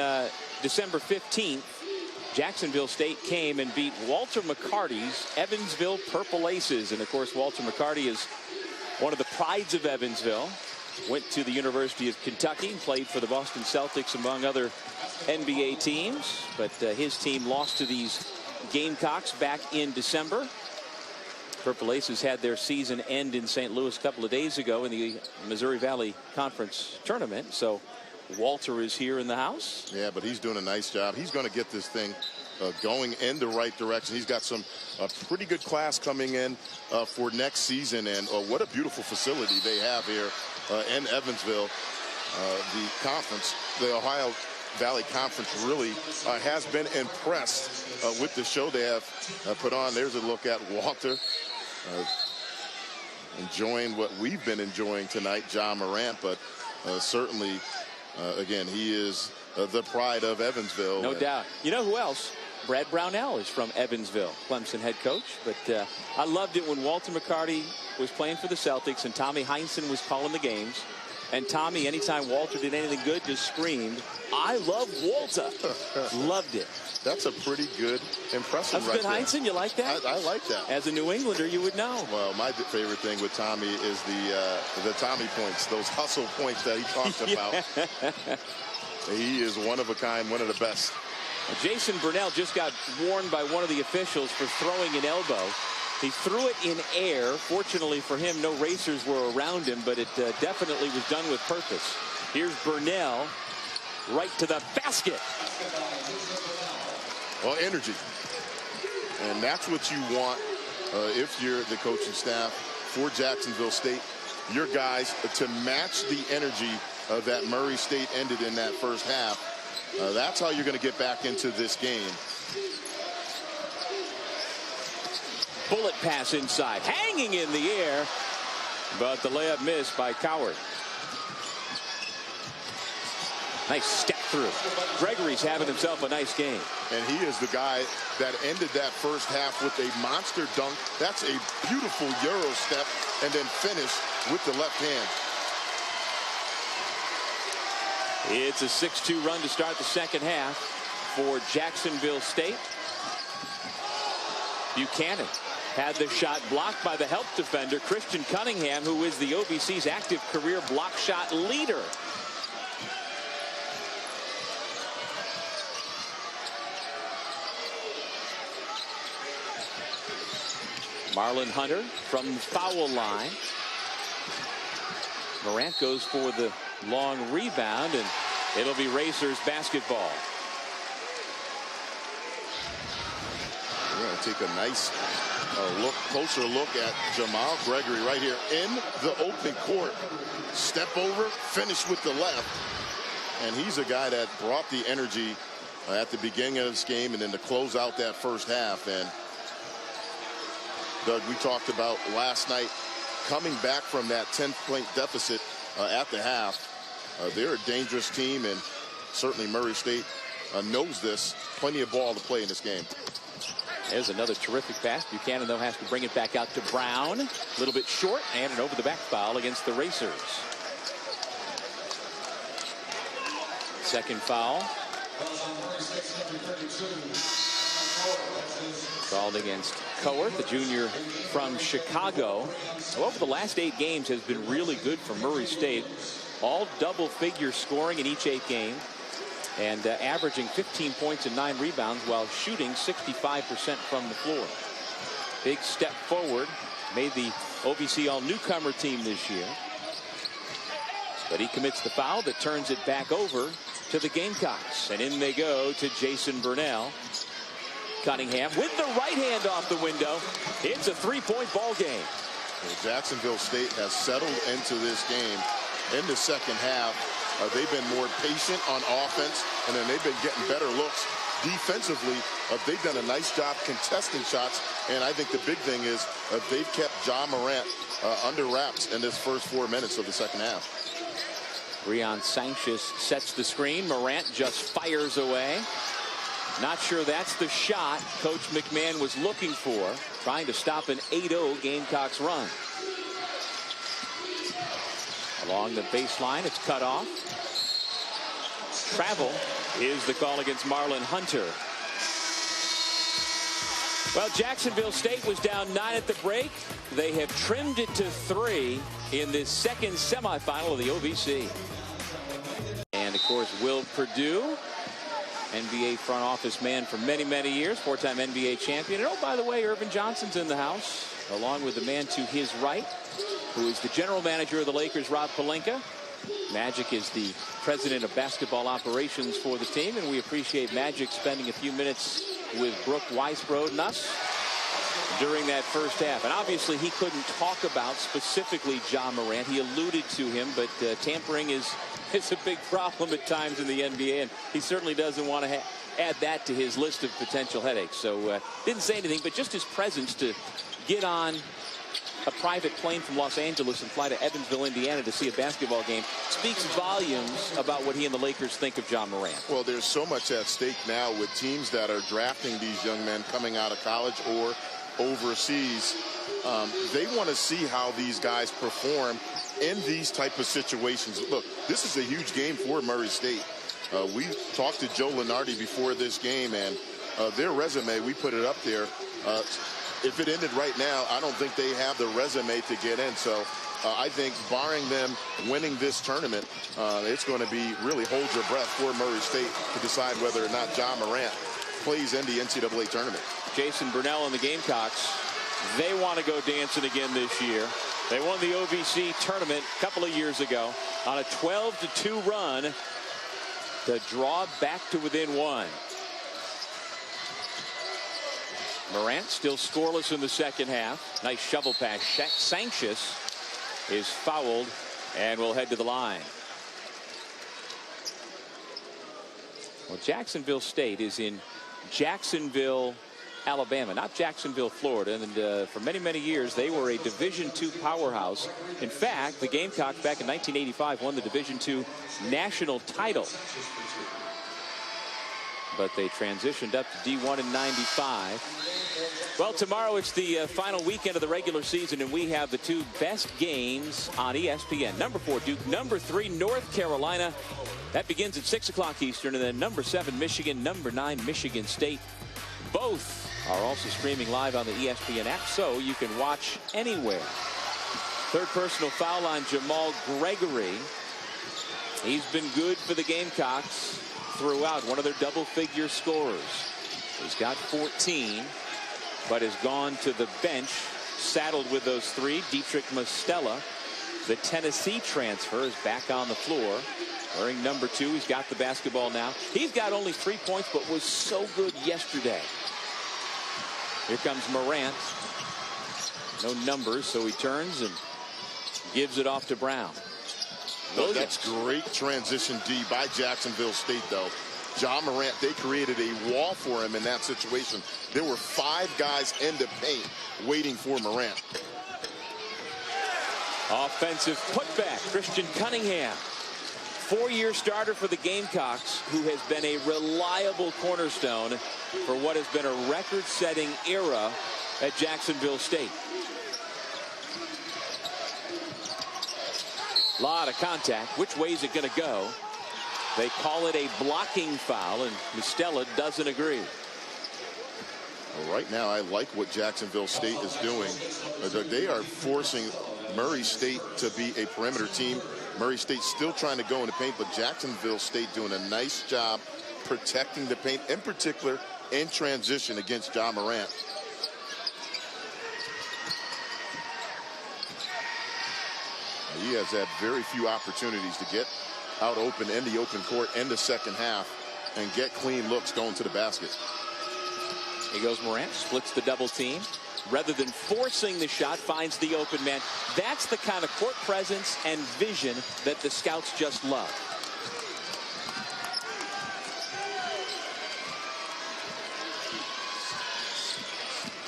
December 15th, Jacksonville State came and beat Walter McCarty's Evansville Purple Aces. And, of course, Walter McCarty is one of the prides of Evansville. Went to the University of Kentucky and played for the Boston Celtics, among other NBA teams. But his team lost to these Gamecocks back in December. Purple Aces had their season end in St. Louis a couple of days ago in the Missouri Valley Conference tournament. So Walter is here in the house. Yeah, but he's doing a nice job. He's going to get this thing going in the right direction. He's got some pretty good class coming in for next season. And what a beautiful facility they have here in Evansville. The conference, the Ohio Valley Conference, really has been impressed with the show they have put on. There's a look at Walter enjoying what we've been enjoying tonight, Ja Morant, but certainly, again, he is the pride of Evansville. No doubt. You know who else? Brad Brownell is from Evansville, Clemson head coach. But I loved it when Walter McCarty was playing for the Celtics and Tommy Heinsohn was calling the games. And Tommy, anytime Walter did anything good, just screamed, I love Walter. Loved it. That's a pretty good impression. That's good, Heinsohn. You like that? I like that. As a New Englander, you would know. Well, my favorite thing with Tommy is the Tommy points, those hustle points that he talks about. He is one of a kind, one of the best. Jason Burnell just got warned by one of the officials for throwing an elbow. He threw it in air. Fortunately for him, no racers were around him, but it definitely was done with purpose. Here's Burnell right to the basket. Well, energy. And that's what you want if you're the coaching staff for Jacksonville State. Your guys to match the energy that Murray State ended in that first half. That's how you're going to get back into this game. Bullet pass inside, hanging in the air, but the layup missed by Coward. Nice step through. Gregory's having himself a nice game. And he is the guy that ended that first half with a monster dunk. That's a beautiful Euro step, and then finished with the left hand. It's a 6-2 run to start the second half for Jacksonville State. Buchanan had the shot blocked by the help defender, Christian Cunningham, who is the OVC's active career block shot leader. Marlon Hunter from the foul line. Morant goes for the long rebound, and it'll be Racers basketball. We're going to take a nice closer look at Jamall Gregory right here in the open court. Step over, finish with the left. And he's a guy that brought the energy at the beginning of this game and then to close out that first half. And Doug, we talked about last night coming back from that 10-point deficit at the half. They're a dangerous team, and certainly Murray State knows this. Plenty of ball to play in this game. There's another terrific pass. Buchanan, though, has to bring it back out to Brown. A little bit short, and an over-the-back foul against the Racers. Second foul. Called against Cowart, the junior from Chicago. Over the last 8 games has been really good for Murray State. All double-figure scoring in each 8 games. And averaging 15 points and 9 rebounds while shooting 65% from the floor. Big step forward. Made the OVC all-newcomer team this year. But he commits the foul that turns it back over to the Gamecocks. And in they go to Jason Burnell. Cunningham with the right hand off the window. It's a 3-point ball game. Well, Jacksonville State has settled into this game in the second half. They've been more patient on offense, and then they've been getting better looks defensively. They've done a nice job contesting shots, and I think the big thing is they've kept Ja Morant under wraps in this first 4 minutes of the second half. Breon Sanchez sets the screen. Morant just fires away. Not sure that's the shot Coach McMahon was looking for, trying to stop an 8-0 Gamecocks run. Along the baseline, it's cut off. Travel is the call against Marlon Hunter. Well, Jacksonville State was down 9 at the break. They have trimmed it to 3 in this second semifinal of the OVC. And, of course, Will Perdue, NBA front office man for many, many years, 4-time NBA champion. And, oh, by the way, Irvin Johnson's in the house, along with the man to his right, who is the general manager of the Lakers, Rob Pelinka. Magic is the president of basketball operations for the team, and we appreciate Magic spending a few minutes with Brooke Weisbrod and us during that first half. And obviously he couldn't talk about specifically Ja Morant. He alluded to him, but tampering is a big problem at times in the NBA, and he certainly doesn't want to add that to his list of potential headaches. So didn't say anything, but just his presence to get on a private plane from Los Angeles and fly to Evansville, Indiana to see a basketball game speaks volumes about what he and the Lakers think of Ja Morant. Well, there's so much at stake now with teams that are drafting these young men coming out of college or overseas. They want to see how these guys perform in these type of situations. Look, this is a huge game for Murray State. We talked to Joe Lunardi before this game, and their resume, we put it up there. If it ended right now, I don't think they have the resume to get in. So I think barring them winning this tournament, it's going to be really hold your breath for Murray State to decide whether or not Ja Morant plays in the NCAA tournament. Jason Burnell and the Gamecocks, they want to go dancing again this year. They won the OVC tournament a couple of years ago on a 12-2 run to draw back to within 1. Morant still scoreless in the second half. Nice shovel pass. Sanchez is fouled and will head to the line. Well, Jacksonville State is in Jacksonville, Alabama, not Jacksonville, Florida. And for many, many years, they were a Division II powerhouse. In fact, the Gamecocks back in 1985 won the Division II national title. but they transitioned up to D1 in '95. Well, tomorrow it's the final weekend of the regular season, and we have the two best games on ESPN. Number 4 Duke, number 3 North Carolina. That begins at 6 o'clock Eastern, and then number 7 Michigan, number 9 Michigan State. Both are also streaming live on the ESPN app, so you can watch anywhere. Third personal foul on Jamall Gregory. He's been good for the Gamecocks throughout, one of their double-figure scorers. He's got 14, but has gone to the bench, saddled with those 3. Dietrich Mostella, the Tennessee transfer, is back on the floor, wearing number 2. He's got the basketball now. He's got only 3 points, but was so good yesterday. Here comes Morant. No numbers, so he turns and gives it off to Brown. No, that's great transition D by Jacksonville State, though. Ja Morant, they created a wall for him in that situation. There were 5 guys in the paint waiting for Morant. Offensive putback, Christian Cunningham. 4-year starter for the Gamecocks, who has been a reliable cornerstone for what has been a record-setting era at Jacksonville State. A lot of contact. Which way is it going to go? They call it a blocking foul, and Mostella doesn't agree. Well, right now, I like what Jacksonville State is doing. They are forcing Murray State to be a perimeter team. Murray State still trying to go in the paint, but Jacksonville State doing a nice job protecting the paint, in particular in transition against Ja Morant. He has had very few opportunities to get out open in the open court in the second half and get clean looks going to the basket. Here goes Morant, splits the double team. Rather than forcing the shot, finds the open man. That's the kind of court presence and vision that the scouts just love.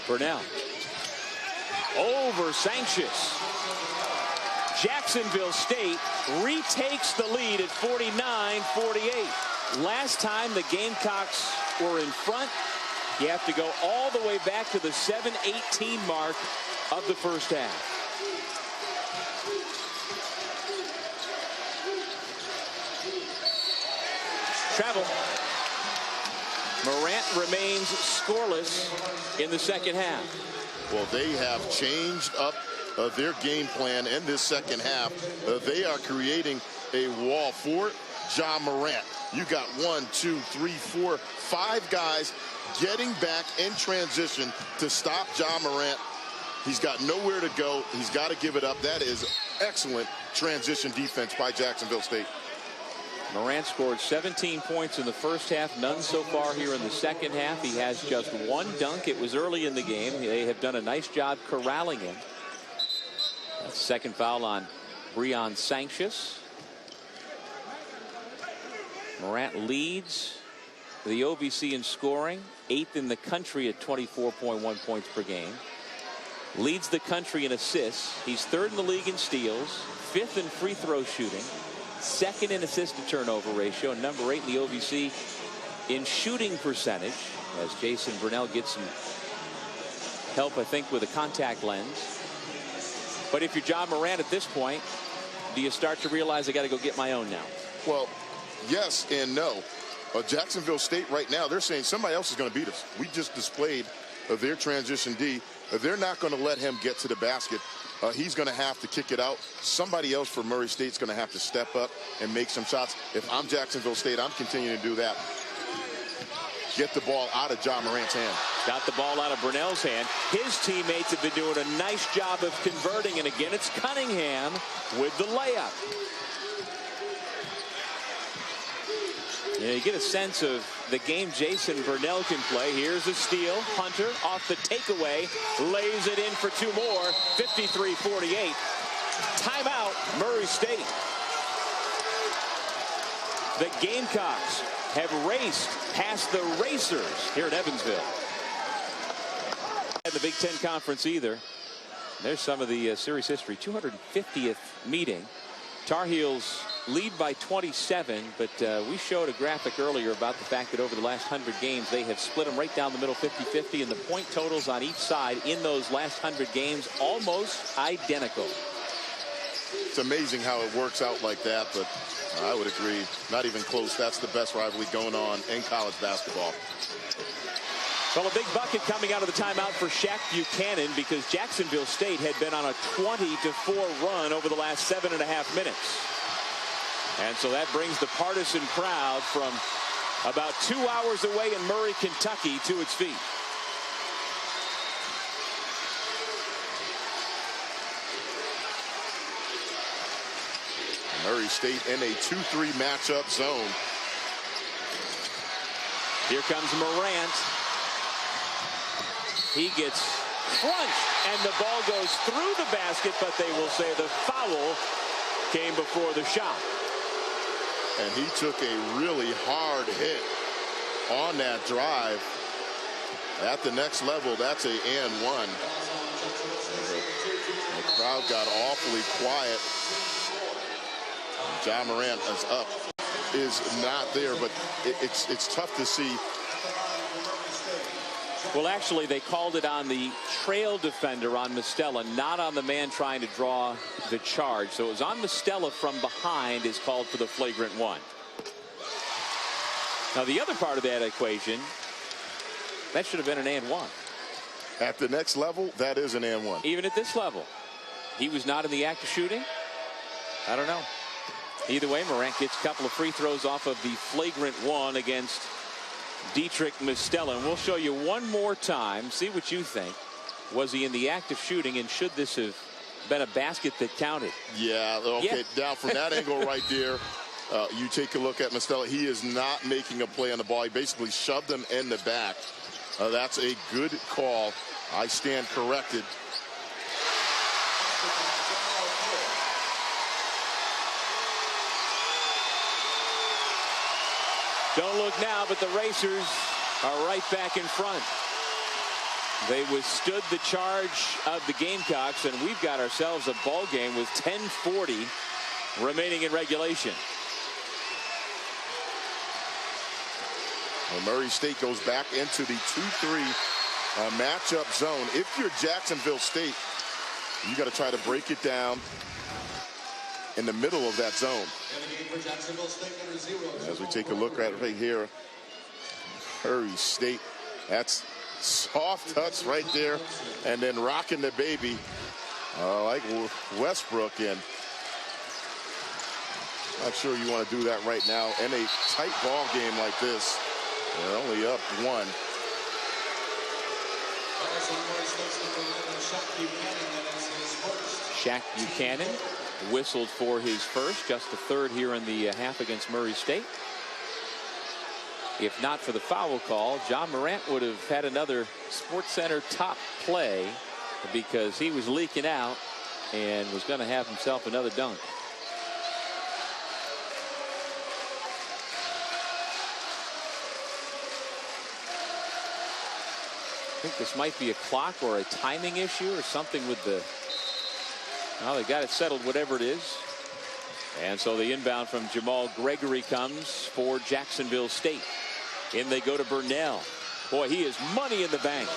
Burnell. Over Sanchez. Jacksonville State retakes the lead at 49-48. Last time the Gamecocks were in front, you have to go all the way back to the 7:18 mark of the first half. Travel. Morant remains scoreless in the second half. Well, they have changed up their game plan in this second half. They are creating a wall for Ja Morant. You got 1, 2, 3, 4, 5 guys getting back in transition to stop Ja Morant. He's got nowhere to go. He's got to give it up. That is excellent transition defense by Jacksonville State. Morant scored 17 points in the first half, none so far here in the second half. He has just 1 dunk. It was early in the game. They have done a nice job corralling him. Second foul on Breon Sanchez. Morant leads the OVC in scoring, 8th in the country at 24.1 points per game. Leads the country in assists. He's 3rd in the league in steals, 5th in free throw shooting, 2nd in assist to turnover ratio, and number 8 in the OVC in shooting percentage, as Jason Burnell gets some help, I think, with a contact lens. But if you're Ja Morant at this point, do you start to realize I got to go get my own now? Well, yes and no. Jacksonville State right now, they're saying somebody else is going to beat us. We just displayed their transition D. They're not going to let him get to the basket. He's going to have to kick it out. Somebody else for Murray State's going to have to step up and make some shots. If I'm Jacksonville State, I'm continuing to do that. Get the ball out of Ja Morant's hand. Got the ball out of Burnell's hand. His teammates have been doing a nice job of converting, and again it's Cunningham with the layup. You get a sense of the game Jason Burnell can play. Here's a steal. Hunter off the takeaway, lays it in for 2 more. 53-48. Timeout, Murray State. The Gamecocks have raced past the Racers here in Evansville. In the Big Ten Conference either. There's some of the series history. 250th meeting. Tar Heels lead by 27, but we showed a graphic earlier about the fact that over the last 100 games they have split them right down the middle 50-50, and the point totals on each side in those last 100 games almost identical. It's amazing how it works out like that, but I would agree, not even close. That's the best rivalry going on in college basketball. Well, a big bucket coming out of the timeout for Shaq Buchanan, because Jacksonville State had been on a 20-4 run over the last 7.5 minutes. And so that brings the partisan crowd from about 2 hours away in Murray, Kentucky to its feet. Murray State in a 2-3 matchup zone. Here comes Morant. He gets crunched, and the ball goes through the basket, but they will say the foul came before the shot. And he took a really hard hit on that drive. At the next level, that's a and one. The crowd got awfully quiet. Ja Morant is not there, but it's tough to see. Well, actually, they called it on the trail defender on Mostella, not on the man trying to draw the charge. So it was on Mostella from behind is called for the flagrant one. Now, the other part of that equation, that should have been an and one. At the next level, that is an and one. Even at this level, he was not in the act of shooting. I don't know. Either way, Morant gets a couple of free throws off of the flagrant one against Dietrich Mostella. And we'll show you one more time. See what you think. Was he in the act of shooting, and should this have been a basket that counted? Yeah, okay. Yeah. Now, from that angle right there, you take a look at Mostella. He is not making a play on the ball. He basically shoved him in the back. That's a good call. I stand corrected. Don't look now, but the Racers are right back in front. They withstood the charge of the Gamecocks, and we've got ourselves a ball game with 10:40 remaining in regulation. Well, Murray State goes back into the 2-3 matchup zone. If you're Jacksonville State, you got to try to break it down in the middle of that zone. As we take a look at it right here, Murray State, that's soft touch right there, and then rocking the baby like Westbrook. And not sure you want to do that right now in a tight ball game like this. They're only up one. Shaq Buchanan whistled for his first, just the third here in the half against Murray State. If not for the foul call, Ja Morant would have had another SportsCenter top play, because he was leaking out and was going to have himself another dunk. I think this might be a clock or a timing issue or something with the... Well, they got it settled, whatever it is. And so the inbound from Jamall Gregory comes for Jacksonville State. In they go to Burnell. Boy, he is money in the bank.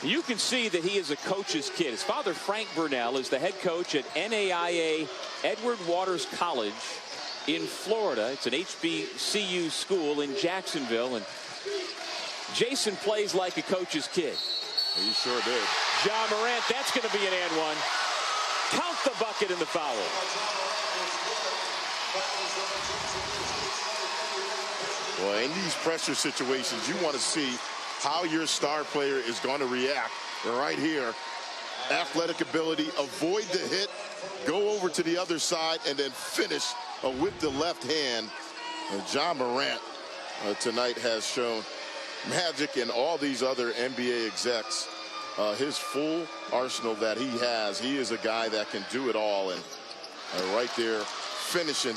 You can see that he is a coach's kid. His father, Frank Burnell, is the head coach at NAIA Edward Waters College in Florida. It's an HBCU school in Jacksonville. And Jason plays like a coach's kid. He sure did. Ja Morant, that's going to be an and one. Count the bucket and the foul. Well, in these pressure situations, you want to see how your star player is going to react. Right here, athletic ability, avoid the hit, go over to the other side, and then finish with the left hand. Ja Morant tonight has shown magic in all these other NBA execs. His full arsenal that he has. He is a guy that can do it all, and right there finishing.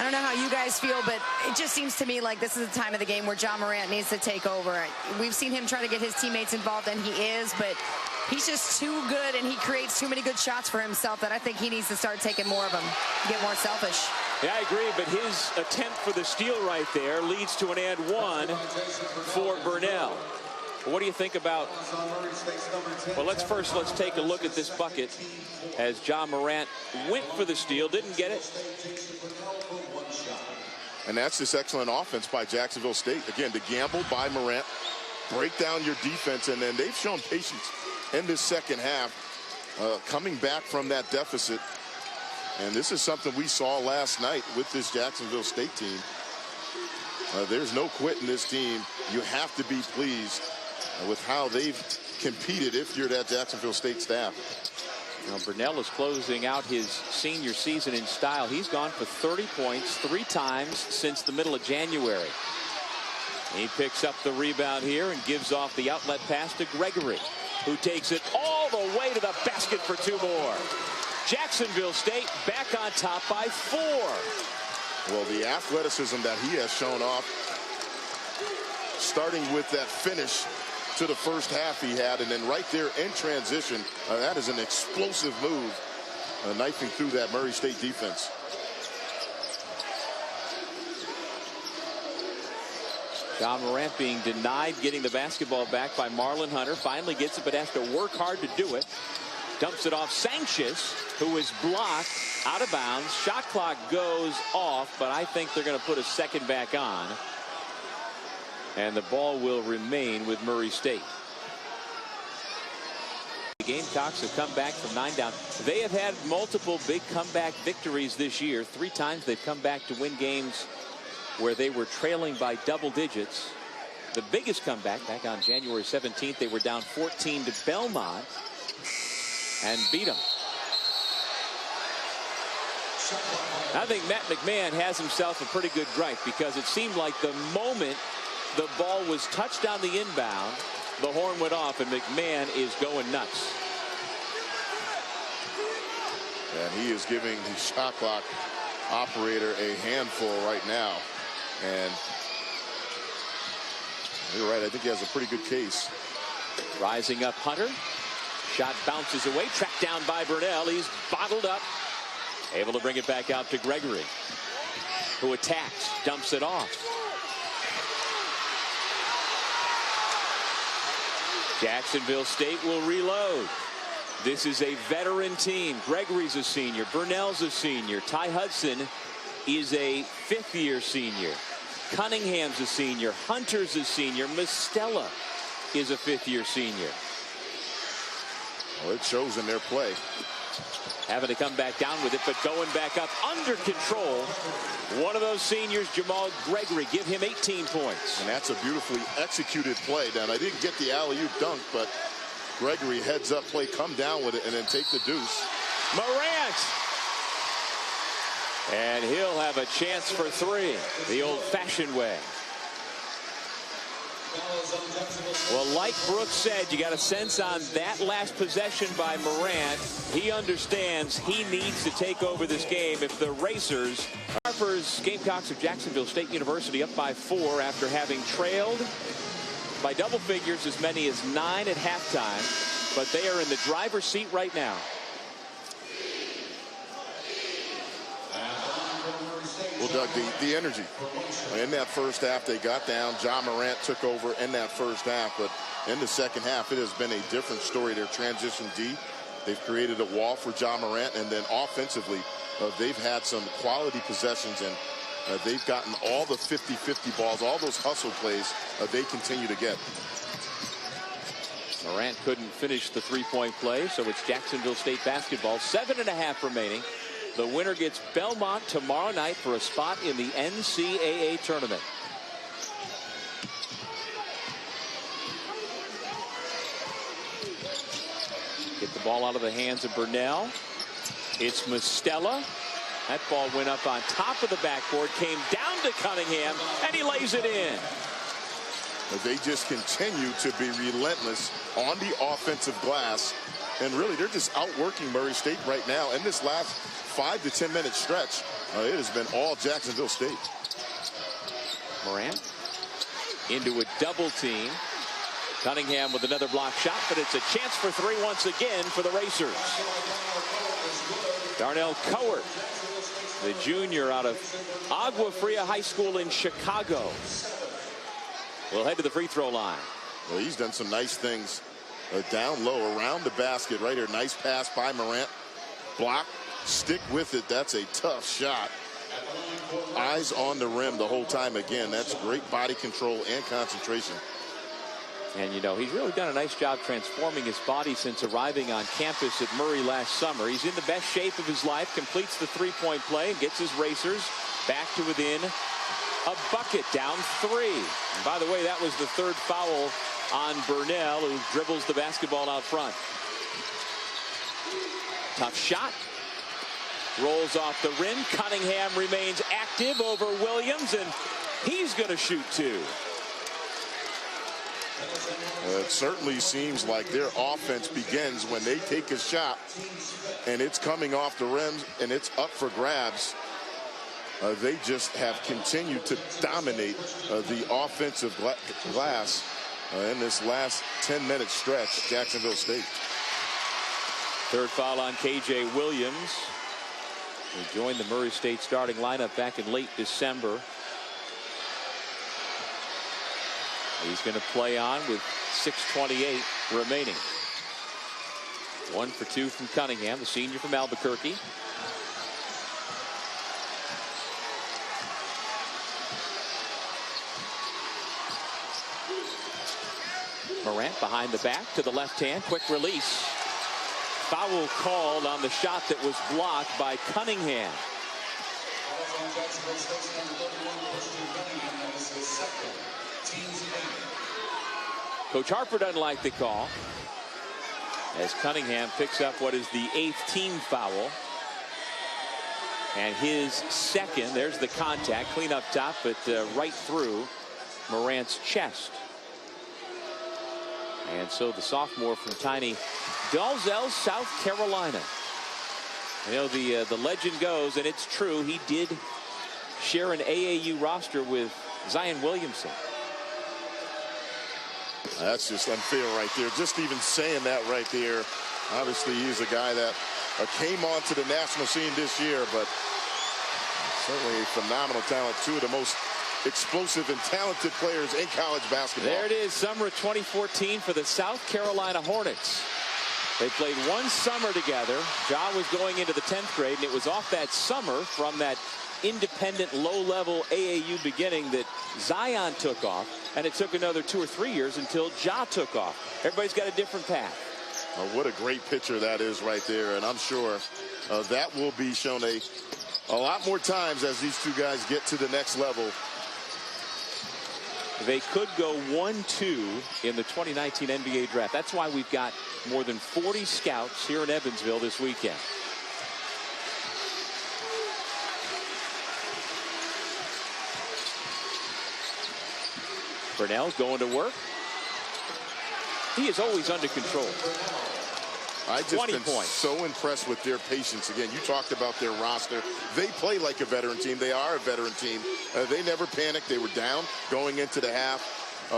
I don't know how you guys feel, but it just seems to me like this is the time of the game where Ja Morant needs to take over. We've seen him try to get his teammates involved, and he is, but he's just too good, and he creates too many good shots for himself that I think he needs to start taking more of them, get more selfish. Yeah, I agree, but his attempt for the steal right there leads to an and one for Burnell. What do you think about? Well, let's take a look at this bucket as Ja Morant went for the steal, didn't get it. And that's just excellent offense by Jacksonville State. Again, the gamble by Morant, break down your defense, and then they've shown patience in this second half, coming back from that deficit. And this is something we saw last night with this Jacksonville State team. There's no quit in this team. You have to be pleased with how they've competed if you're that Jacksonville State staff. Now, Burnell is closing out his senior season in style. He's gone for 30 points 3 times since the middle of January. He picks up the rebound here and gives off the outlet pass to Gregory, who takes it all the way to the basket for 2 more. Jacksonville State back on top by 4. Well, the athleticism that he has shown off, starting with that finish to the first half he had, and then right there in transition, that is an explosive move, knifing through that Murray State defense. Ja Morant being denied getting the basketball back by Marlon Hunter. Finally gets it, but has to work hard to do it. Dumps it off Sanchez, who is blocked out of bounds. Shot clock goes off, but I think they're going to put a second back on. And the ball will remain with Murray State. The Gamecocks have come back from 9 down. They have had multiple big comeback victories this year. 3 times they've come back to win games where they were trailing by double digits. The biggest comeback back on January 17th, they were down 14 to Belmont and beat them. I think Matt McMahon has himself a pretty good gripe, because it seemed like the moment the ball was touched on the inbound, the horn went off and McMahon is going nuts. And he is giving the shot clock operator a handful right now. And you're right, I think he has a pretty good case. Rising up Hunter. Shot bounces away, tracked down by Burnell. He's bottled up. Able to bring it back out to Gregory, who attacks, dumps it off. Jacksonville State will reload. This is a veteran team. Gregory's a senior. Burnell's a senior. Ty Hudson is a 5th-year senior. Cunningham's a senior. Hunter's a senior. Mostella is a 5th-year senior. Well, it shows in their play. Having to come back down with it, but going back up under control. One of those seniors, Jamall Gregory, give him 18 points. And that's a beautifully executed play. Down. I didn't get the alley-oop dunk, but Gregory heads up play, come down with it, and then take the deuce. Morant. And he'll have a chance for 3 the old-fashioned way. Well, like Brooks said, you got a sense on that last possession by Morant. He understands he needs to take over this game if the Racers. Harper's Gamecocks of Jacksonville State University up by 4 after having trailed by double figures as many as 9 at halftime. But they are in the driver's seat right now. Well, Doug, the energy. In that first half, they got down. Ja Morant took over in that first half. But in the second half, it has been a different story. Their transition D, they've created a wall for Ja Morant. And then offensively, they've had some quality possessions. And they've gotten all the 50-50 balls, all those hustle plays they continue to get. Morant couldn't finish the 3-point play, so it's Jacksonville State basketball. 7.5 remaining. The winner gets Belmont tomorrow night for a spot in the NCAA tournament. Get the ball out of the hands of Burnell. It's Mostella. That ball went up on top of the backboard, came down to Cunningham, and he lays it in. They just continue to be relentless on the offensive glass. And really, they're just outworking Murray State right now in this last 5 to 10 minute stretch. It has been all Jacksonville State. Morant into a double team. Cunningham with another block shot, but it's a chance for three once again for the Racers. Darnell Cowart, the junior out of Agua Fria High School in Chicago, will head to the free throw line. Well, he's done some nice things down low around the basket right here. Nice pass by Morant. Block, stick with it. That's a tough shot. Eyes on the rim the whole time. Again, that's great body control and concentration. And, you know, he's really done a nice job transforming his body since arriving on campus at Murray last summer. He's in the best shape of his life, completes the three-point play, and gets his Racers back to within a bucket, down 3. And by the way, that was the third foul on Burnell, who dribbles the basketball out front. Tough shot. Rolls off the rim. Cunningham remains active over Williams, and he's going to shoot 2. It certainly seems like their offense begins when they take a shot and it's coming off the rims and it's up for grabs. They just have continued to dominate the offensive glass in this last 10-minute stretch. Jacksonville State. Third foul on KJ Williams. He joined the Murray State starting lineup back in late December. He's going to play on with 6:28 remaining. 1 for 2 from Cunningham, the senior from Albuquerque. Morant behind the back to the left hand. Quick release. Foul called on the shot that was blocked by Cunningham. Coach Harper doesn't like the call as Cunningham picks up what is the 8th team foul. And his second. There's the contact. Clean up top, but right through Morant's chest. And so the sophomore from tiny Dalzell, South Carolina. You know, the legend goes, and it's true, he did share an AAU roster with Zion Williamson. That's just unfair right there. Just even saying that right there. Obviously, he's a guy that came on to the national scene this year, but certainly a phenomenal talent. 2 of the most explosive and talented players in college basketball. There it is, summer of 2014 for the South Carolina Hornets. They played one summer together. Ja was going into the 10th grade, and it was off that summer from that independent low-level AAU beginning that Zion took off, and it took another 2 or 3 years until Ja took off. Everybody's got a different path. What a great picture that is right there, and I'm sure that will be shown a lot more times as these two guys get to the next level. They could go 1-2 in the 2019 NBA draft. That's why we've got more than 40 scouts here in Evansville this weekend. Burnell going to work. He is always under control. I've just been so impressed with their patience. Again, you talked about their roster. They play like a veteran team. They are a veteran team. They never panicked. They were down going into the half.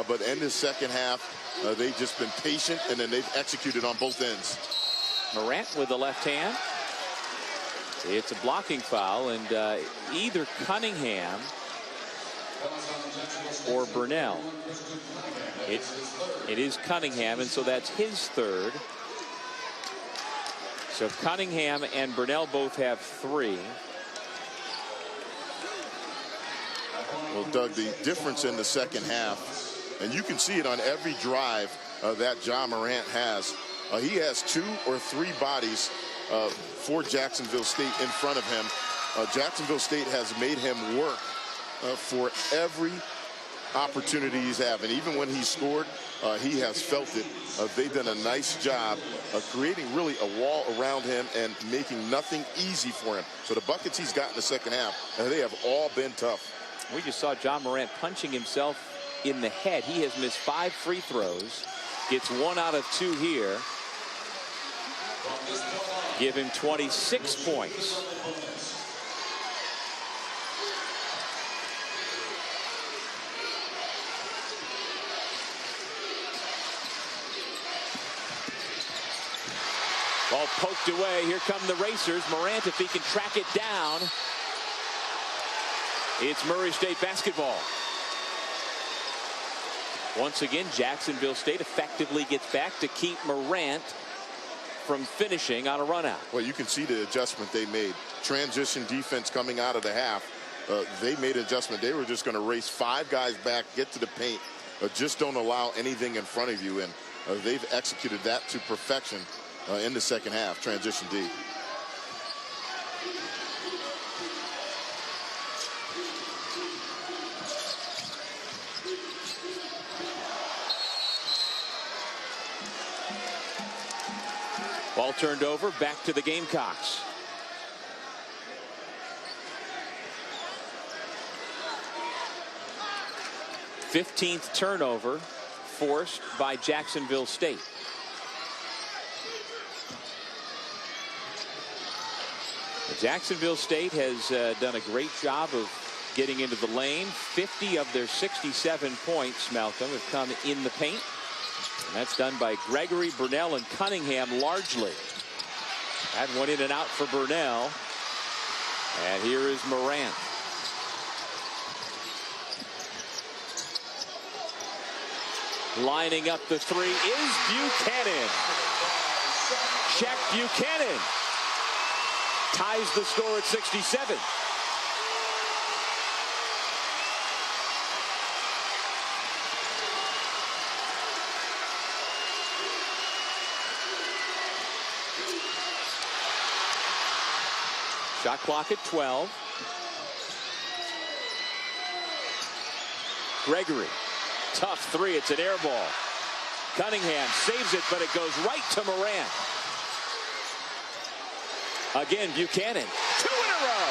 But in the second half, they've just been patient, and then they've executed on both ends. Morant with the left hand. It's a blocking foul, and either Cunningham or Burnell. It is Cunningham, and so that's his third. So Cunningham and Burnell both have 3. Well, Doug, the difference in the second half, and you can see it on every drive that Ja Morant has. He has 2 or 3 bodies for Jacksonville State in front of him. Jacksonville State has made him work for every opportunity he's having. Even when he scored, he has felt it. They've done a nice job of creating really a wall around him and making nothing easy for him. So the buckets he's got in the second half, they have all been tough. We just saw Ja Morant punching himself in the head. He has missed 5 free throws. Gets 1 out of 2 here. Give him 26 points. Ball poked away. Here come the Racers. Morant, if he can track it down. It's Murray State basketball. Once again, Jacksonville State effectively gets back to keep Morant from finishing on a run out. Well, you can see the adjustment they made. Transition defense coming out of the half. They made an adjustment. They were just going to race 5 guys back, get to the paint, just don't allow anything in front of you. And they've executed that to perfection in the second half. Transition D. Ball turned over, back to the Gamecocks. '15th turnover forced by Jacksonville State. Jacksonville State has done a great job of getting into the lane. 50 of their 67 points, Malcolm, have come in the paint. And that's done by Gregory, Burnell, and Cunningham largely. That one in and out for Burnell. And here is Morant. Lining up the three is Buchanan. Check Buchanan. Ties the score at 67. Shot clock at 12. Gregory. Tough three. It's an air ball. Cunningham saves it, but it goes right to Morant. Again, Buchanan. 2 in a row.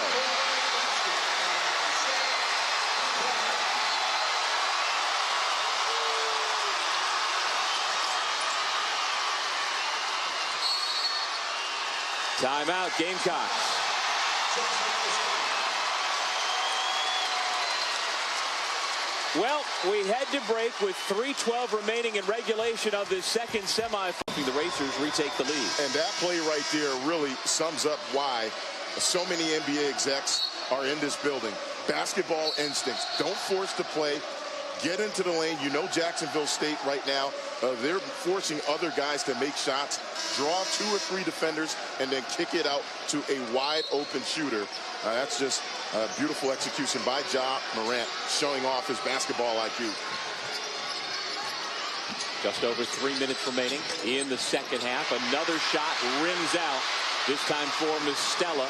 Timeout, Gamecocks. Well, we head to break with 3:12 remaining in regulation of this second semifinal. The Racers retake the lead. And that play right there really sums up why so many NBA execs are in this building. Basketball instincts. Don't force the play. Get into the lane. You know Jacksonville State right now, they're forcing other guys to make shots, draw 2 or 3 defenders, and then kick it out to a wide open shooter. That's just beautiful execution by Ja Morant, showing off his basketball IQ. Just over 3 minutes remaining in the second half. Another shot rims out, this time for Mistella.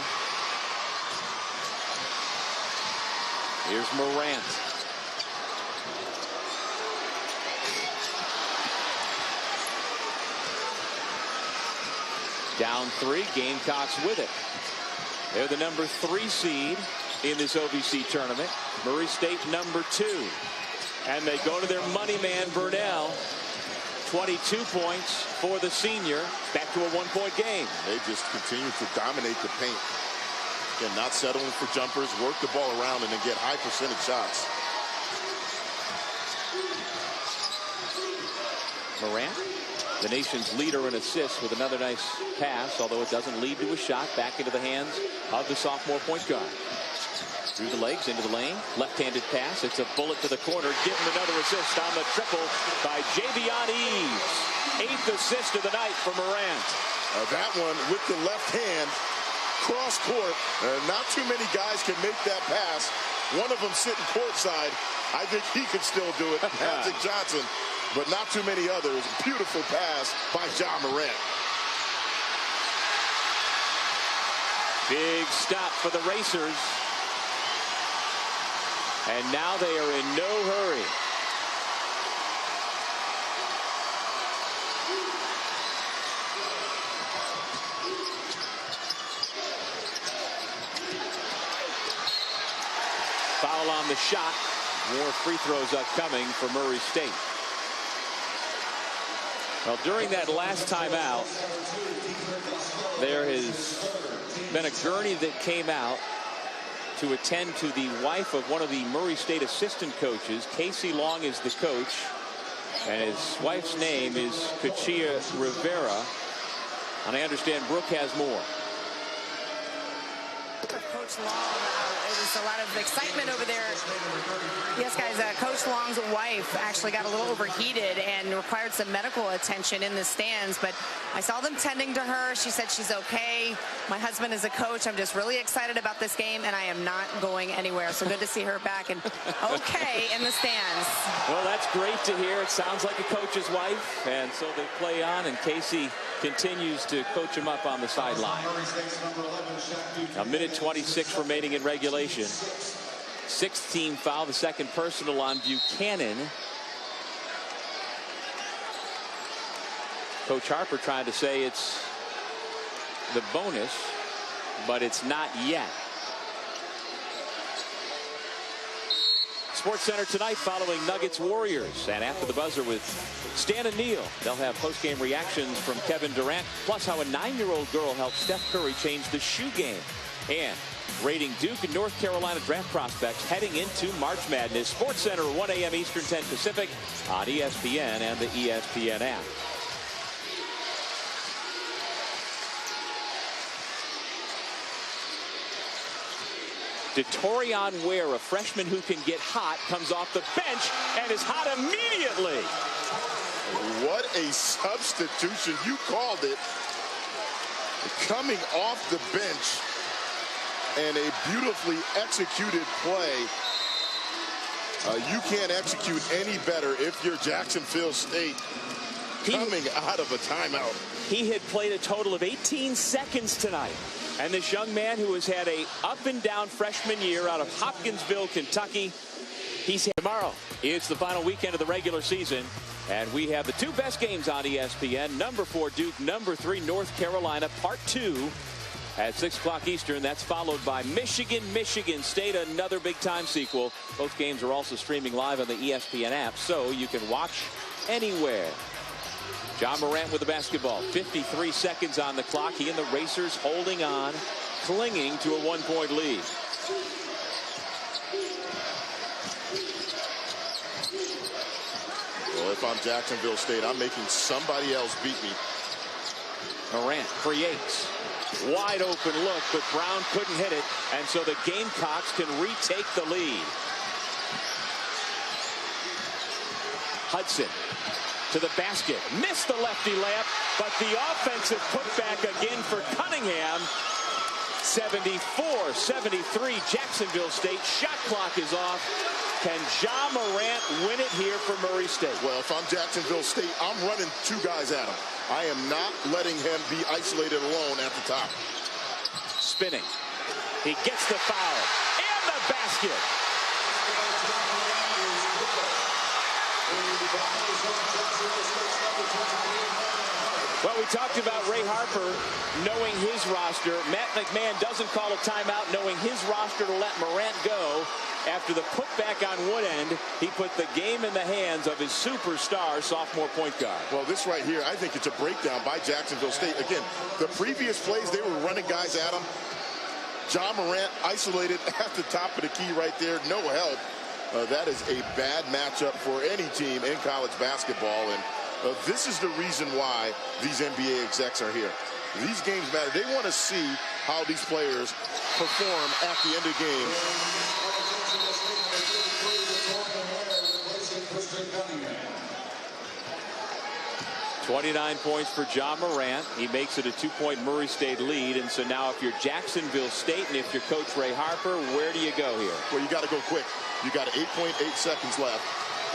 Here's Morant. Down 3, Gamecocks with it. They're the number 3 seed in this OVC tournament. Murray State number 2. And they go to their money man, Burnell. 22 points for the senior. Back to a 1-point game. They just continue to dominate the paint. Again, not settling for jumpers, work the ball around, and then get high percentage shots. Morant, the nation's leader in assists, with another nice pass, although it doesn't lead to a shot. Back into the hands of the sophomore point guard. Through the legs, into the lane. Left-handed pass. It's a bullet to the corner. Give him another assist on the triple by Javion Eves. 8th assist of the night for Morant. That one with the left hand, cross court. Not too many guys can make that pass. One of them sitting courtside. I think he could still do it. Patrick Johnson. But not too many others. Beautiful pass by Ja Morant. Big stop for the Racers. And now they are in no hurry. Foul on the shot. More free throws upcoming for Murray State. Well, during that last timeout, there has been a gurney that came out to attend to the wife of one of the Murray State assistant coaches. Casey Long is the coach, and his wife's name is Kachia Rivera. And I understand Brooke has more. Coach Long, it was a lot of excitement over there. Yes, guys, Coach Long's wife actually got a little overheated and required some medical attention in the stands, but I saw them tending to her. She said she's okay. My husband is a coach. I'm just really excited about this game, and I am not going anywhere. So good to see her back and okay in the stands. Well, that's great to hear. It sounds like a coach's wife, and so they play on, and Casey continues to coach him up on the sideline. A minute 26 remaining in regulation. 6th team foul, the second personal on Buchanan. Coach Harper trying to say it's the bonus, but it's not yet. Sports Center tonight following Nuggets Warriors, and after the buzzer with Stan and Neil, they'll have post-game reactions from Kevin Durant, plus how a 9-year-old girl helped Steph Curry change the shoe game, and rating Duke and North Carolina draft prospects heading into March Madness. Sports Center 1 a.m. Eastern, 10 Pacific on ESPN and the ESPN app. Detorian Ware, a freshman who can get hot, comes off the bench and is hot immediately. What a substitution. You called it. Coming off the bench and a beautifully executed play. You can't execute any better if you're Jacksonville State coming out of a timeout. He had played a total of 18 seconds tonight. And this young man who has had a up and down freshman year out of Hopkinsville, Kentucky, he's here tomorrow. It's the final weekend of the regular season, and we have the two best games on ESPN. Number 4 Duke, number 3 North Carolina, part 2 at 6 o'clock Eastern. That's followed by Michigan State, another big time sequel. Both games are also streaming live on the ESPN app, so you can watch anywhere. John Morant with the basketball. 53 seconds on the clock. He and the Racers holding on, clinging to a 1-point lead. Well, if I'm Jacksonville State, I'm making somebody else beat me. Morant creates. Wide open look, but Brown couldn't hit it, and so the Gamecocks can retake the lead. Hudson to the basket, missed the lefty layup, but the offensive putback again for Cunningham. 74-73, Jacksonville State. Shot clock is off. Can Ja Morant win it here for Murray State? Well, if I'm Jacksonville State, I'm running 2 guys at him. I am not letting him be isolated alone at the top. Spinning. He gets the foul and the basket. Well, we talked about Ray Harper knowing his roster. Matt McMahon doesn't call a timeout, knowing his roster to let Morant go. After the putback on one end, he put the game in the hands of his superstar sophomore point guard. Well, this right here, I think it's a breakdown by Jacksonville State. Again, the previous plays, they were running guys at him. Ja Morant isolated at the top of the key right there. No help. That is a bad matchup for any team in college basketball. And this is the reason why these NBA execs are here. These games matter. They want to see how these players perform at the end of the game. 29 points for Ja Morant. He makes it a 2-point Murray State lead. And so now if you're Jacksonville State and if you're Coach Ray Harper, where do you go here? Well, you got to go quick. You got 8.8 seconds left.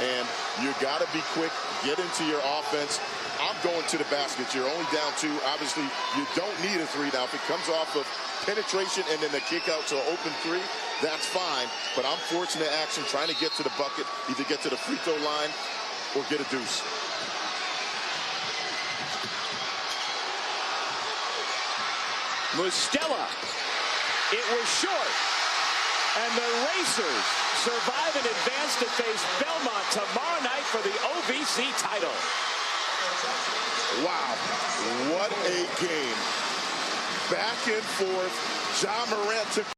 And you got to be quick, get into your offense. I'm going to the basket. You're only down 2. Obviously, you don't need a 3 now. If it comes off of penetration and then the kick out to an open 3, that's fine. But I'm forcing the action, trying to get to the bucket, either get to the free throw line or get a deuce. Mustela. It was short. And the Racers survive and advance to face Belmont tomorrow night for the OVC title. Wow, what a game. Back and forth. Ja Morant took